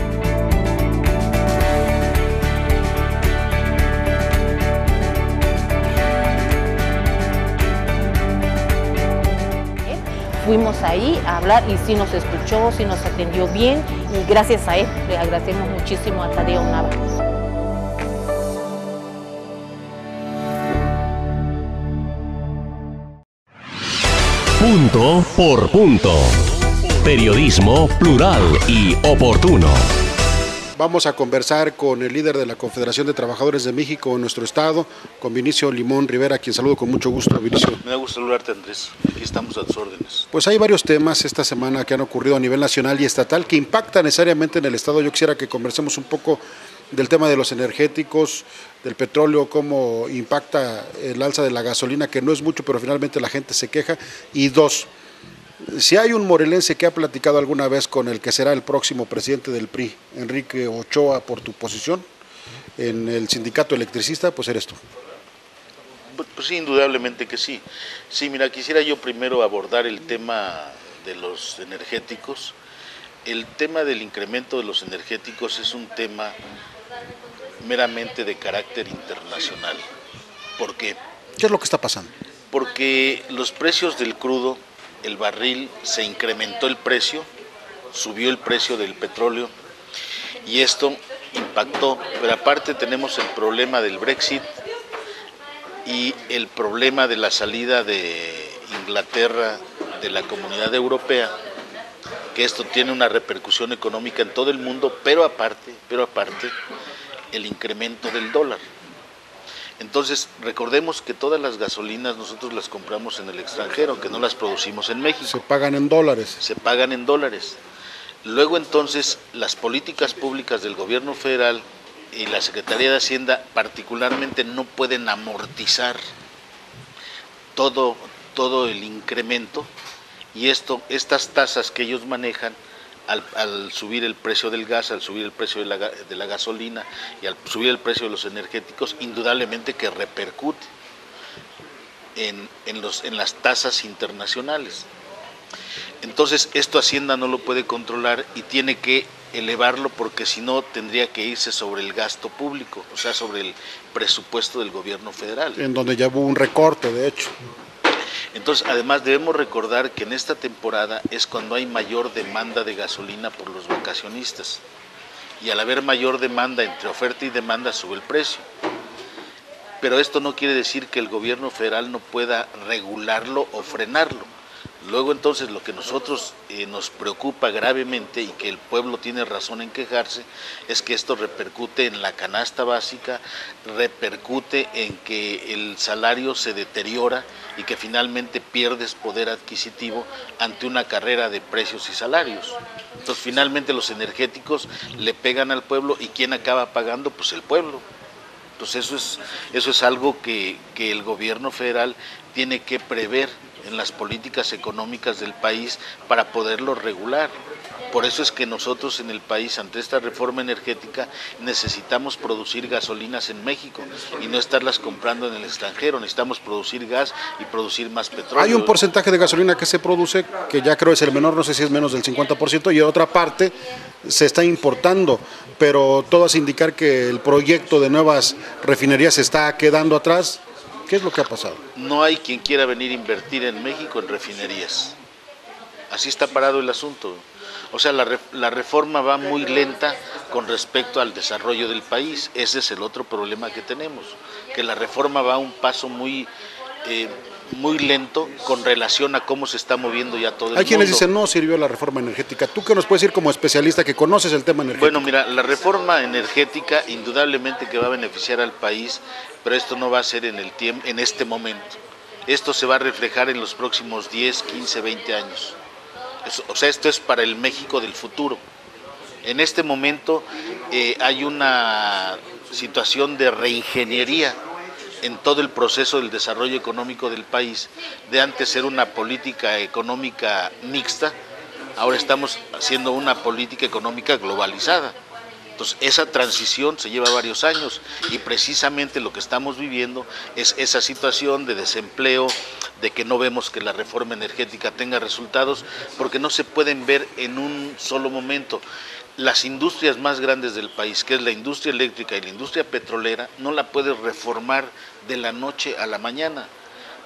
Fuimos ahí a hablar y sí nos escuchó, sí nos atendió bien y gracias a él le agradecemos muchísimo a Tadeo Nava. Punto por Punto. Periodismo plural y oportuno. Vamos a conversar con el líder de la Confederación de Trabajadores de México en nuestro estado, con Vinicio Limón Rivera, a quien saludo con mucho gusto. Vinicio. Me da gusto saludarte, Andrés. Aquí estamos a tus órdenes. Pues hay varios temas esta semana que han ocurrido a nivel nacional y estatal que impactan necesariamente en el estado. Yo quisiera que conversemos un poco del tema de los energéticos, del petróleo, cómo impacta el alza de la gasolina, que no es mucho, pero finalmente la gente se queja. Y dos, si hay un morelense que ha platicado alguna vez con el que será el próximo presidente del PRI, Enrique Ochoa, por tu posición en el sindicato electricista, pues eres tú. Pues sí, indudablemente que sí. Sí, mira, quisiera yo primero abordar el tema de los energéticos. El tema del incremento de los energéticos es un tema meramente de carácter internacional. ¿Por qué? ¿Qué es lo que está pasando? Porque los precios del crudo, el barril, se incrementó el precio, subió el precio del petróleo y esto impactó, pero aparte tenemos el problema del Brexit y el problema de la salida de Inglaterra de la Comunidad Europea, que esto tiene una repercusión económica en todo el mundo, pero aparte el incremento del dólar. Entonces, recordemos que todas las gasolinas nosotros las compramos en el extranjero, que no las producimos en México. Se pagan en dólares. Se pagan en dólares. Luego entonces, las políticas públicas del gobierno federal y la Secretaría de Hacienda particularmente no pueden amortizar todo el incremento y estas tasas que ellos manejan al subir el precio del gas, al subir el precio de la gasolina y al subir el precio de los energéticos, indudablemente que repercute en las tasas internacionales. Entonces esto Hacienda no lo puede controlar y tiene que elevarlo porque si no tendría que irse sobre el gasto público, o sea, sobre el presupuesto del gobierno federal. En donde ya hubo un recorte, de hecho. Entonces, además debemos recordar que en esta temporada es cuando hay mayor demanda de gasolina por los vacacionistas. Y al haber mayor demanda entre oferta y demanda sube el precio. Pero esto no quiere decir que el gobierno federal no pueda regularlo o frenarlo. Luego entonces lo que nosotros nos preocupa gravemente y que el pueblo tiene razón en quejarse es que esto repercute en la canasta básica, repercute en que el salario se deteriora y que finalmente pierdes poder adquisitivo ante una carrera de precios y salarios. Entonces finalmente los energéticos le pegan al pueblo y ¿quién acaba pagando? Pues el pueblo. Entonces eso es algo que el gobierno federal tiene que prever en las políticas económicas del país para poderlo regular. Por eso es que nosotros en el país, ante esta reforma energética, necesitamos producir gasolinas en México y no estarlas comprando en el extranjero. Necesitamos producir gas y producir más petróleo. Hay un porcentaje de gasolina que se produce, que ya creo es el menor, no sé si es menos del 50%, y otra parte se está importando, pero todo hace indicar que el proyecto de nuevas refinerías se está quedando atrás. ¿Qué es lo que ha pasado? No hay quien quiera venir a invertir en México en refinerías. Así está parado el asunto. O sea, la reforma va muy lenta con respecto al desarrollo del país. Ese es el otro problema que tenemos, que la reforma va a un paso muy lento con relación a cómo se está moviendo ya todo el mundo. Hay quienes dicen no sirvió la reforma energética. ¿Tú qué nos puedes decir como especialista que conoces el tema energético? Bueno, mira, la reforma energética indudablemente que va a beneficiar al país, pero esto no va a ser en este momento. Esto se va a reflejar en los próximos 10, 15, 20 años. O sea, esto es para el México del futuro. En este momento hay una situación de reingeniería en todo el proceso del desarrollo económico del país. De antes ser una política económica mixta, ahora estamos haciendo una política económica globalizada. Entonces, esa transición se lleva varios años y precisamente lo que estamos viviendo es esa situación de desempleo, de que no vemos que la reforma energética tenga resultados, porque no se pueden ver en un solo momento. Las industrias más grandes del país, que es la industria eléctrica y la industria petrolera, no la puedes reformar de la noche a la mañana.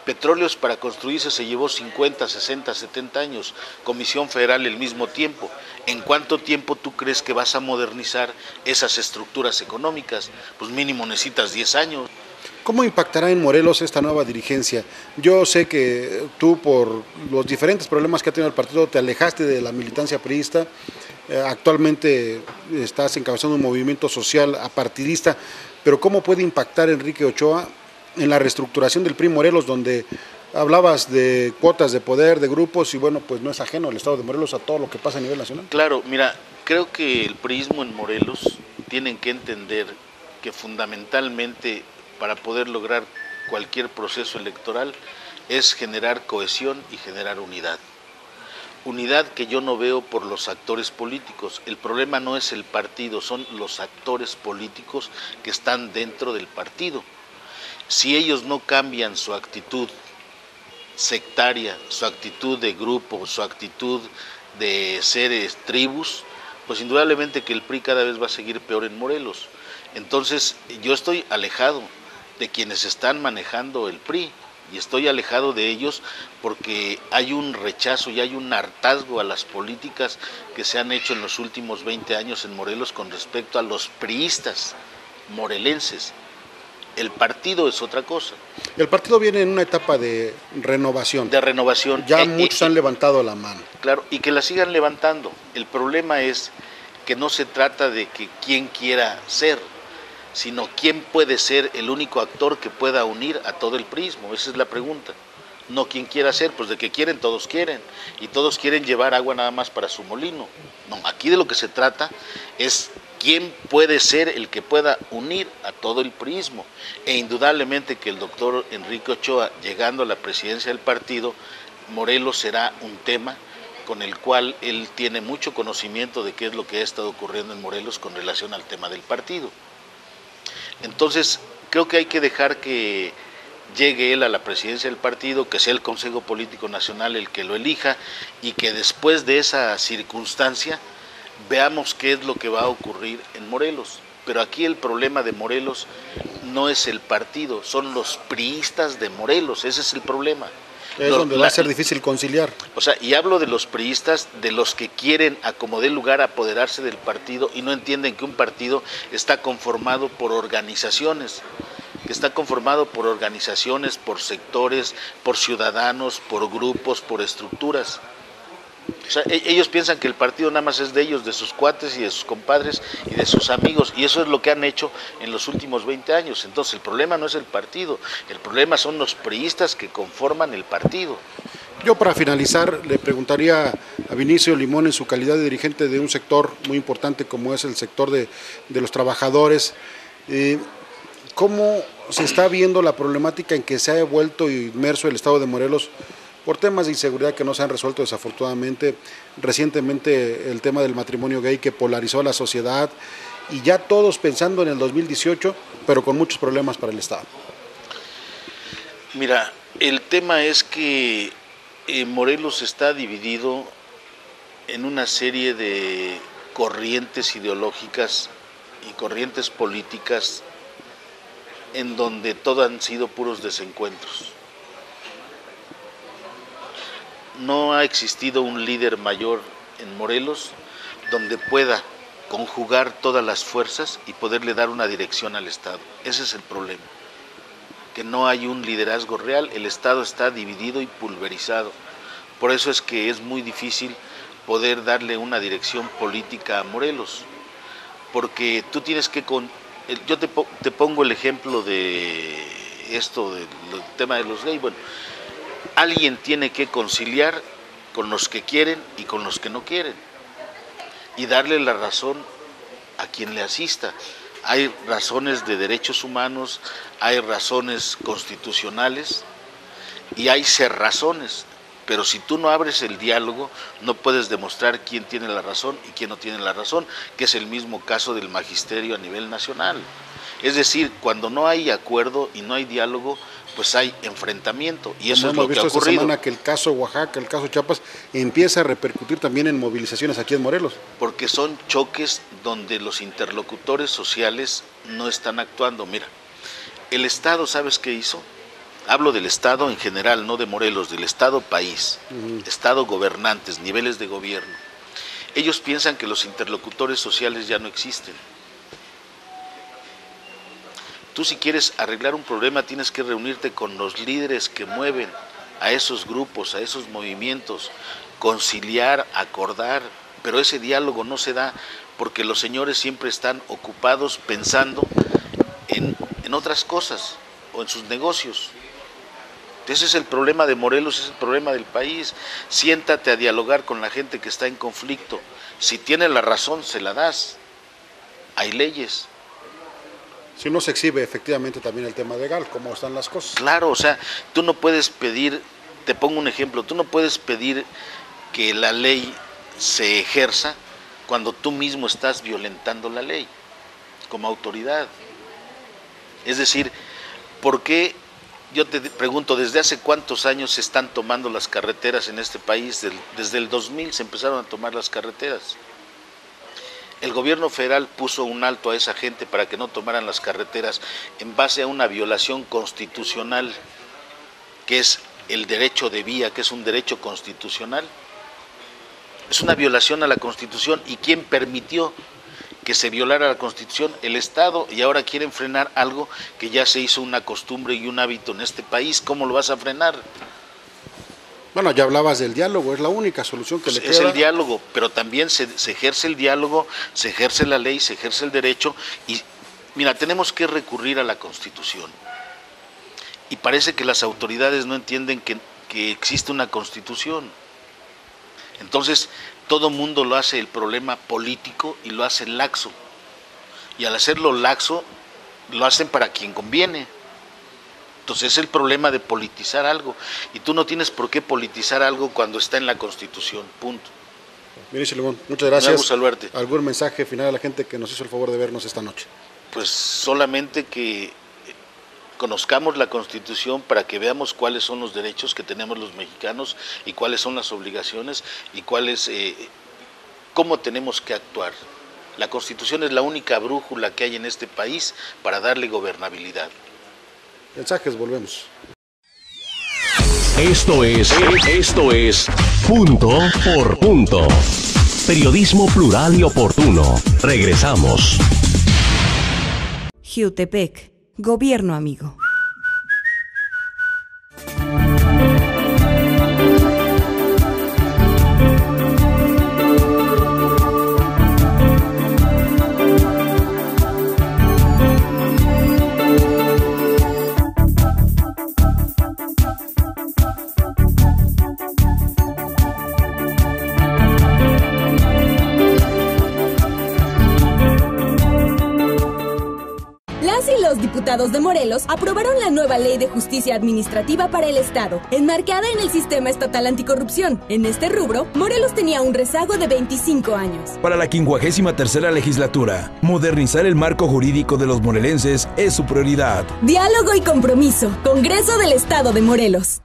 Petróleos para construirse se llevó 50, 60, 70 años, Comisión Federal el mismo tiempo. ¿En cuánto tiempo tú crees que vas a modernizar esas estructuras económicas? Pues mínimo necesitas 10 años. ¿Cómo impactará en Morelos esta nueva dirigencia? Yo sé que tú, por los diferentes problemas que ha tenido el partido, te alejaste de la militancia priista. Actualmente estás encabezando un movimiento social apartidista, pero ¿cómo puede impactar Enrique Ochoa en la reestructuración del PRI Morelos, donde hablabas de cuotas de poder, de grupos, y bueno, pues no es ajeno el estado de Morelos a todo lo que pasa a nivel nacional? Claro, mira, creo que el priismo en Morelos tienen que entender que fundamentalmente para poder lograr cualquier proceso electoral es generar cohesión y generar unidad. Unidad que yo no veo por los actores políticos. El problema no es el partido, son los actores políticos que están dentro del partido. Si ellos no cambian su actitud sectaria, su actitud de grupo, su actitud de ser tribus, pues indudablemente que el PRI cada vez va a seguir peor en Morelos. Entonces yo estoy alejado de quienes están manejando el PRI y estoy alejado de ellos porque hay un rechazo y hay un hartazgo a las políticas que se han hecho en los últimos 20 años en Morelos con respecto a los priistas morelenses. El partido es otra cosa. El partido viene en una etapa de renovación. De renovación. Ya muchos han levantado la mano. Claro, y que la sigan levantando. El problema es que no se trata de que quién quiera ser, sino quién puede ser el único actor que pueda unir a todo el priismo. Esa es la pregunta. No quién quiera ser, pues de que quieren, todos quieren. Y todos quieren llevar agua nada más para su molino. No, aquí de lo que se trata es quién puede ser el que pueda unir a todo el priismo. E indudablemente que el doctor Enrique Ochoa, llegando a la presidencia del partido, Morelos será un tema con el cual él tiene mucho conocimiento de qué es lo que ha estado ocurriendo en Morelos con relación al tema del partido. Entonces, creo que hay que dejar que llegue él a la presidencia del partido, que sea el Consejo Político Nacional el que lo elija y que después de esa circunstancia veamos qué es lo que va a ocurrir en Morelos. Pero aquí el problema de Morelos no es el partido, son los priistas de Morelos, ese es el problema. Es donde va a ser difícil conciliar. O sea, y hablo de los priistas, de los que quieren a como dé lugar apoderarse del partido y no entienden que un partido está conformado por organizaciones, por sectores, por ciudadanos, por grupos, por estructuras. O sea, ellos piensan que el partido nada más es de ellos, de sus cuates y de sus compadres y de sus amigos, y eso es lo que han hecho en los últimos 20 años. Entonces el problema no es el partido, el problema son los priistas que conforman el partido. Yo, para finalizar, le preguntaría a Vinicio Limón, en su calidad de dirigente de un sector muy importante como es el sector de los trabajadores, ¿cómo se está viendo la problemática en que se ha vuelto inmerso el estado de Morelos por temas de inseguridad que no se han resuelto desafortunadamente? Recientemente el tema del matrimonio gay que polarizó a la sociedad, y ya todos pensando en el 2018, pero con muchos problemas para el Estado. Mira, el tema es que Morelos está dividido en una serie de corrientes ideológicas y corrientes políticas en donde todo han sido puros desencuentros. No ha existido un líder mayor en Morelos donde pueda conjugar todas las fuerzas y poderle dar una dirección al Estado. Ese es el problema, que no hay un liderazgo real, el Estado está dividido y pulverizado. Por eso es que es muy difícil poder darle una dirección política a Morelos, porque tú tienes que... Yo te pongo el ejemplo de esto, del tema de los gays. Bueno, alguien tiene que conciliar con los que quieren y con los que no quieren y darle la razón a quien le asista. Hay razones de derechos humanos, hay razones constitucionales y hay cerrazones, pero si tú no abres el diálogo no puedes demostrar quién tiene la razón y quién no tiene la razón, que es el mismo caso del magisterio a nivel nacional. Es decir, cuando no hay acuerdo y no hay diálogo, pues hay enfrentamiento, y eso es lo que ha ocurrido. Hemos visto esta semana que el caso Oaxaca, el caso Chiapas, empieza a repercutir también en movilizaciones aquí en Morelos. Porque son choques donde los interlocutores sociales no están actuando. Mira, el Estado, ¿sabes qué hizo? Hablo del Estado en general, no de Morelos, del Estado país, Estado gobernantes, niveles de gobierno. Ellos piensan que los interlocutores sociales ya no existen. Tú si quieres arreglar un problema tienes que reunirte con los líderes que mueven a esos grupos, a esos movimientos, conciliar, acordar, pero ese diálogo no se da porque los señores siempre están ocupados pensando en otras cosas o en sus negocios. Ese es el problema de Morelos, ese es el problema del país. Siéntate a dialogar con la gente que está en conflicto. Si tiene la razón, se la das. Hay leyes. Si no se exhibe efectivamente también el tema legal, cómo están las cosas. Claro, o sea, tú no puedes pedir, te pongo un ejemplo, tú no puedes pedir que la ley se ejerza cuando tú mismo estás violentando la ley como autoridad. Es decir, ¿por qué? Yo te pregunto, ¿desde hace cuántos años se están tomando las carreteras en este país? Desde el 2000 se empezaron a tomar las carreteras. El gobierno federal puso un alto a esa gente para que no tomaran las carreteras en base a una violación constitucional, que es el derecho de vía, que es un derecho constitucional. Es una violación a la Constitución. ¿Y quién permitió que se violara la Constitución? El Estado, y ahora quieren frenar algo que ya se hizo una costumbre y un hábito en este país. ¿Cómo lo vas a frenar? Bueno, ya hablabas del diálogo, es la única solución que le queda. Es el diálogo, pero también se ejerce el diálogo, se ejerce la ley, se ejerce el derecho, y mira, tenemos que recurrir a la Constitución. Y parece que las autoridades no entienden que existe una Constitución. Entonces, todo mundo lo hace el problema político y lo hace laxo. Y al hacerlo laxo, lo hacen para quien conviene. Entonces es el problema de politizar algo. Y tú no tienes por qué politizar algo cuando está en la Constitución, punto. Ministro Limón, muchas gracias. Me gusta saludarte. ¿Algún mensaje final a la gente que nos hizo el favor de vernos esta noche? Pues solamente que conozcamos la Constitución para que veamos cuáles son los derechos que tenemos los mexicanos y cuáles son las obligaciones y cómo tenemos que actuar. La Constitución es la única brújula que hay en este país para darle gobernabilidad. Mensajes, volvemos. Esto es Punto por Punto. Periodismo plural y oportuno. Regresamos. Jiutepec, Gobierno Amigo. Los diputados de Morelos aprobaron la nueva Ley de Justicia Administrativa para el Estado, enmarcada en el Sistema Estatal Anticorrupción. En este rubro, Morelos tenía un rezago de 25 años. Para la 53ª legislatura, modernizar el marco jurídico de los morelenses es su prioridad. Diálogo y compromiso. Congreso del Estado de Morelos.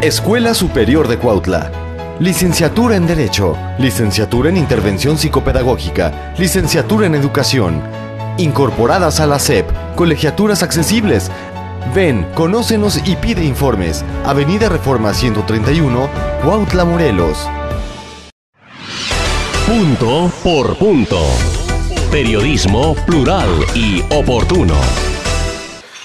Escuela Superior de Cuautla. Licenciatura en Derecho, licenciatura en Intervención Psicopedagógica, licenciatura en Educación. Incorporadas a la SEP, colegiaturas accesibles. Ven, conócenos y pide informes. Avenida Reforma 131, Cuautla, Morelos. Punto por Punto. Periodismo plural y oportuno.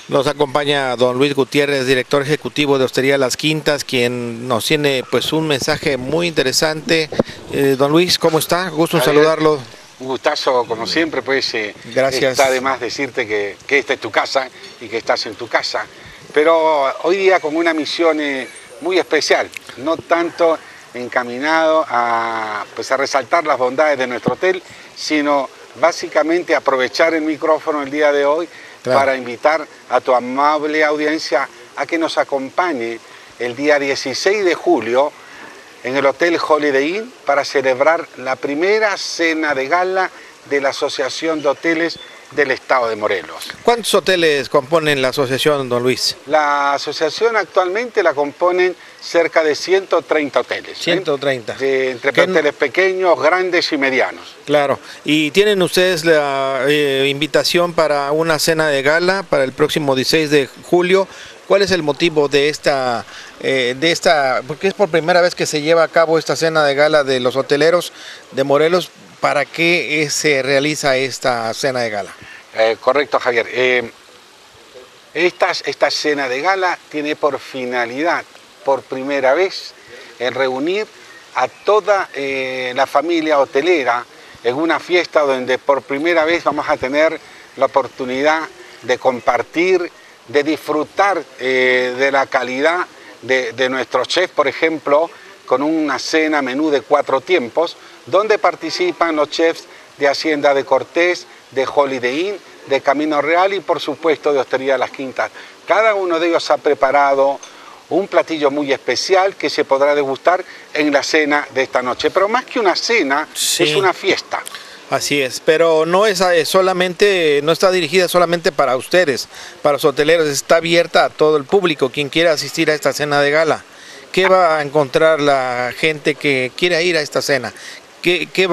Nos acompaña don Luis Gutiérrez, director ejecutivo de Hostería Las Quintas, quien nos tiene pues un mensaje muy interesante. Don Luis, ¿cómo está? Gusto en saludarlo. Un gustazo, como siempre, pues gracias. Está de más decirte que esta es tu casa y que estás en tu casa. Pero hoy día con una misión muy especial, no tanto encaminado a resaltar las bondades de nuestro hotel, sino básicamente aprovechar el micrófono el día de hoy para invitar a tu amable audiencia a que nos acompañe el día 16 de julio en el Hotel Holiday Inn para celebrar la primera cena de gala de la Asociación de Hoteles del Estado de Morelos. ¿Cuántos hoteles componen la asociación, don Luis? La asociación actualmente la componen cerca de 130 hoteles. 130. Entre hoteles pequeños, grandes y medianos. Claro. ¿Y tienen ustedes la invitación para una cena de gala para el próximo 16 de julio? ¿Cuál es el motivo de esta, porque es por primera vez que se lleva a cabo esta cena de gala de los hoteleros de Morelos? ¿Para qué se realiza esta cena de gala? Correcto, Javier. Esta cena de gala tiene por finalidad, por primera vez, el reunir a toda la familia hotelera en una fiesta donde por primera vez vamos a tener la oportunidad de compartir, de disfrutar de la calidad de nuestros chefs, por ejemplo, con una cena menú de 4 tiempos, donde participan los chefs de Hacienda de Cortés, de Holiday Inn, de Camino Real y por supuesto de Hostería Las Quintas. Cada uno de ellos ha preparado un platillo muy especial que se podrá degustar en la cena de esta noche. Pero más que una cena, sí, es una fiesta. Así es, pero no es solamente, no está dirigida solamente para ustedes, para los hoteleros, está abierta a todo el público, quien quiera asistir a esta cena de gala. ¿Qué va a encontrar la gente que quiera ir a esta cena? ¿Qué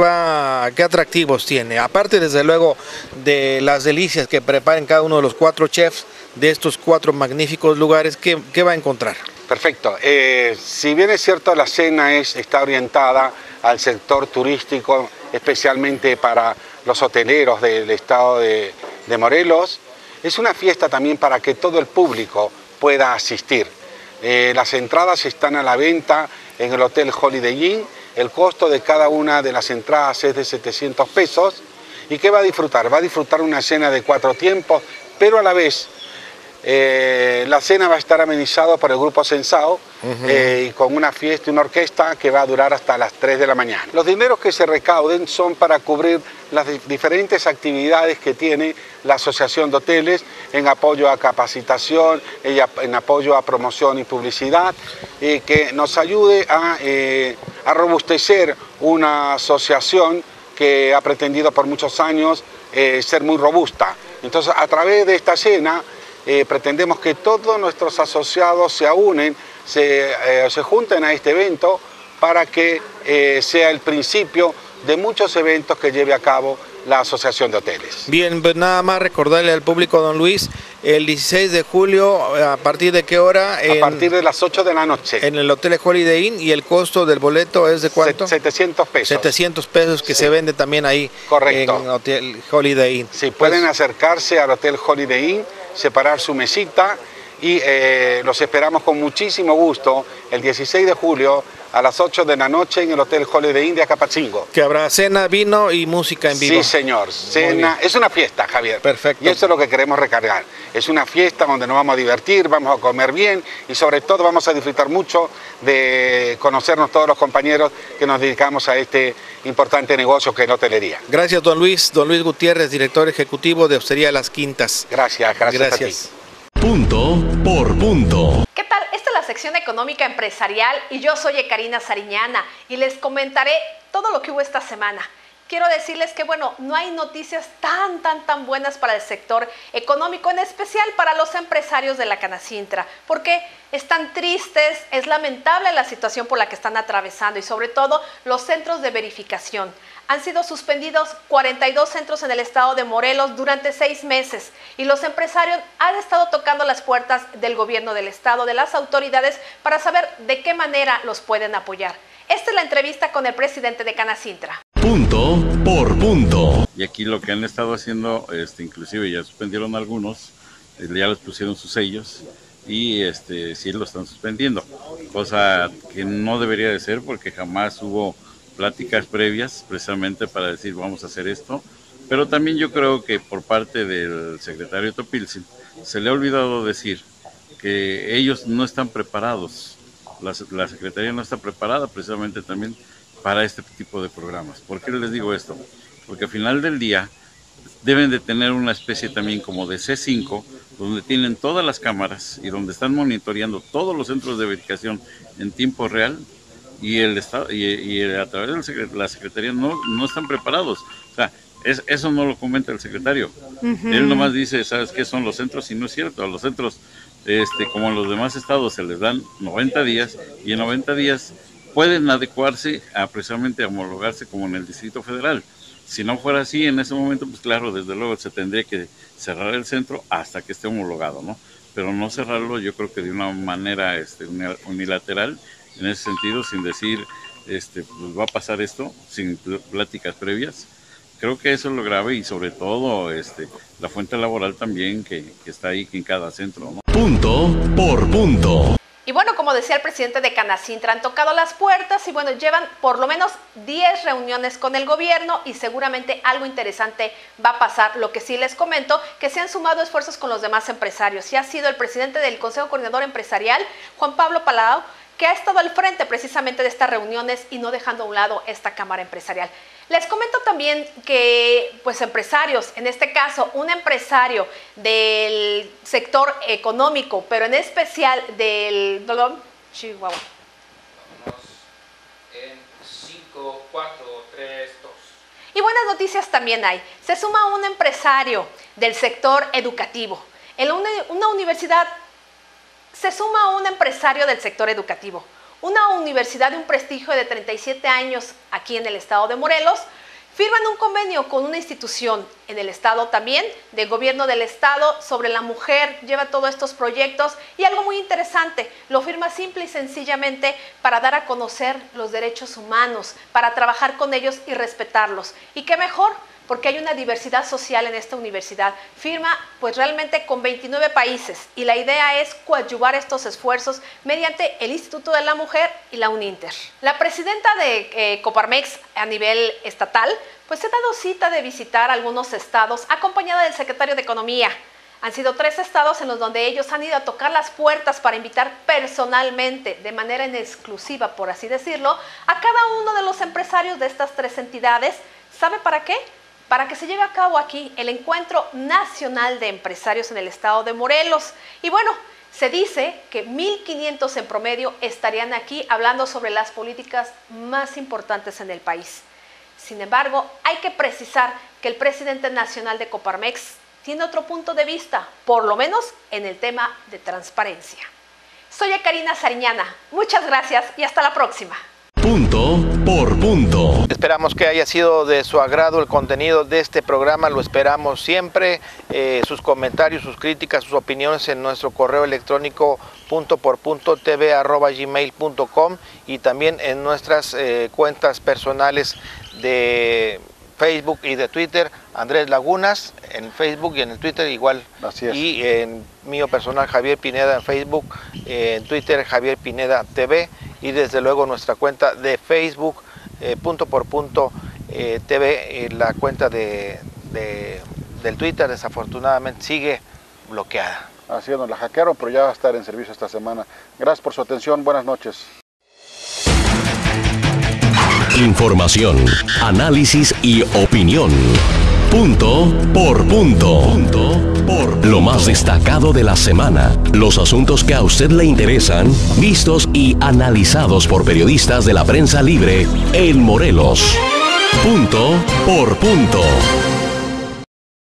atractivos tiene? Aparte, desde luego, de las delicias que preparen cada uno de los 4 chefs de estos 4 magníficos lugares, ¿qué va a encontrar? Perfecto. Si bien es cierto, la cena está orientada al sector turístico, especialmente para los hoteleros del estado de Morelos, es una fiesta también para que todo el público pueda asistir. Las entradas están a la venta en el Hotel Holiday Inn. El costo de cada una de las entradas es de 700 pesos. ¿Y qué va a disfrutar? Va a disfrutar una cena de 4 tiempos, pero a la vez la cena va a estar amenizada por el Grupo Sensao y con una fiesta y una orquesta que va a durar hasta las 3 de la mañana. Los dineros que se recauden son para cubrir las diferentes actividades que tiene la Asociación de Hoteles en apoyo a capacitación, en apoyo a promoción y publicidad, y que nos ayude a robustecer una asociación que ha pretendido por muchos años ser muy robusta. Entonces, a través de esta cena, pretendemos que todos nuestros asociados se junten a este evento para que sea el principio de muchos eventos que lleve a cabo la Asociación de Hoteles. Bien, pues nada más recordarle al público, don Luis, el 16 de julio, ¿a partir de qué hora? A partir de las 8 de la noche. En el Hotel Holiday Inn, y el costo del boleto es de ¿cuánto? 700 pesos. 700 pesos que se vende también ahí. Correcto. En Hotel Holiday Inn. Sí, pueden acercarse al Hotel Holiday Inn, separar su mesita y los esperamos con muchísimo gusto el 16 de julio a las 8 de la noche en el Hotel Holiday Inn de Acapatzingo. Que habrá cena, vino y música en vivo. Sí, señor. Cena. Es una fiesta, Javier. Perfecto. Y eso es lo que queremos recargar. Es una fiesta donde nos vamos a divertir, vamos a comer bien y sobre todo vamos a disfrutar mucho de conocernos todos los compañeros que nos dedicamos a este importante negocio que es la hotelería. Gracias, don Luis. Don Luis Gutiérrez, director ejecutivo de Hostería Las Quintas. Gracias a ti. Punto por punto. ¿Qué tal? Esta es la sección económica empresarial y yo soy Karina Sariñana y les comentaré todo lo que hubo esta semana. Quiero decirles que, bueno, no hay noticias tan buenas para el sector económico, en especial para los empresarios de la Canacintra, porque están tristes, es lamentable la situación por la que están atravesando y sobre todo los centros de verificación. Han sido suspendidos 42 centros en el estado de Morelos durante 6 meses y los empresarios han estado tocando las puertas del gobierno del estado, de las autoridades, para saber de qué manera los pueden apoyar. Esta es la entrevista con el presidente de Canacintra. Punto por punto. Y aquí lo que han estado haciendo, inclusive ya suspendieron algunos, ya les pusieron sus sellos y sí lo están suspendiendo, cosa que no debería de ser porque jamás hubo pláticas previas precisamente para decir vamos a hacer esto, pero también yo creo que por parte del secretario Topilzin se le ha olvidado decir que ellos no están preparados, la Secretaría no está preparada precisamente también para este tipo de programas. ¿Por qué les digo esto? Porque al final del día deben de tener una especie también como de C5, donde tienen todas las cámaras y donde están monitoreando todos los centros de verificación en tiempo real, y el Estado y a través de la Secretaría no están preparados. O sea, eso no lo comenta el secretario. Él nomás dice, ¿sabes qué son los centros? Y no es cierto. A los centros, como en los demás estados, se les dan 90 días y en 90 días pueden adecuarse a precisamente homologarse como en el Distrito Federal. Si no fuera así, en ese momento, pues claro, desde luego se tendría que cerrar el centro hasta que esté homologado, ¿no? Pero no cerrarlo, yo creo que de una manera unilateral, en ese sentido, sin decir, pues va a pasar esto, sin pláticas previas, Creo que eso es lo grave y sobre todo la fuente laboral también que está ahí en cada centro, ¿no? Punto por punto. Y bueno, como decía el presidente de Canacintra, han tocado las puertas y bueno, llevan por lo menos 10 reuniones con el gobierno y seguramente algo interesante va a pasar. Lo que sí les comento, que se han sumado esfuerzos con los demás empresarios y ha sido el presidente del Consejo Coordinador Empresarial, Juan Pablo Palau, que ha estado al frente precisamente de estas reuniones y no dejando a un lado esta Cámara Empresarial. Les comento también que pues empresarios, en este caso un empresario del sector económico, pero en especial del Chihuahua. Vamos en 5, 4, 3, 2. Y buenas noticias también hay. Se suma un empresario del sector educativo. En una universidad se suma un empresario del sector educativo. Una universidad de un prestigio de 37 años aquí en el estado de Morelos, firman un convenio con una institución en el estado también, del gobierno del estado, sobre la mujer, lleva todos estos proyectos y algo muy interesante, lo firma simple y sencillamente para dar a conocer los derechos humanos, para trabajar con ellos y respetarlos. ¿Y qué mejor? Porque hay una diversidad social en esta universidad. Firma pues realmente con 29 países y la idea es coadyuvar estos esfuerzos mediante el Instituto de la Mujer y la UNINTER. La presidenta de Coparmex a nivel estatal pues se ha dado cita de visitar algunos estados acompañada del secretario de Economía. Han sido 3 estados en los donde ellos han ido a tocar las puertas para invitar personalmente, de manera en exclusiva por así decirlo, a cada uno de los empresarios de estas 3 entidades. ¿Sabe para qué? Para que se lleve a cabo aquí el Encuentro Nacional de Empresarios en el estado de Morelos. Y bueno, se dice que 1,500 en promedio estarían aquí hablando sobre las políticas más importantes en el país. Sin embargo, hay que precisar que el presidente nacional de Coparmex tiene otro punto de vista, por lo menos en el tema de transparencia. Soy Karina Sariñana, muchas gracias y hasta la próxima. Punto por punto. Esperamos que haya sido de su agrado el contenido de este programa, lo esperamos siempre. Sus comentarios, sus críticas, sus opiniones en nuestro correo electrónico puntoporpunto.tv@gmail.com y también en nuestras cuentas personales de Facebook y de Twitter, Andrés Lagunas en Facebook y en el Twitter igual. Así es. Y en mío personal Javier Pineda en Facebook, en Twitter Javier Pineda TV y desde luego nuestra cuenta de Facebook punto por punto TV, la cuenta del Twitter desafortunadamente sigue bloqueada. Así es, nos la hackearon, pero ya va a estar en servicio esta semana. Gracias por su atención, buenas noches. Información, análisis y opinión. Punto por punto. Lo más destacado de la semana. Los asuntos que a usted le interesan, vistos y analizados por periodistas de la prensa libre en Morelos. Punto por punto.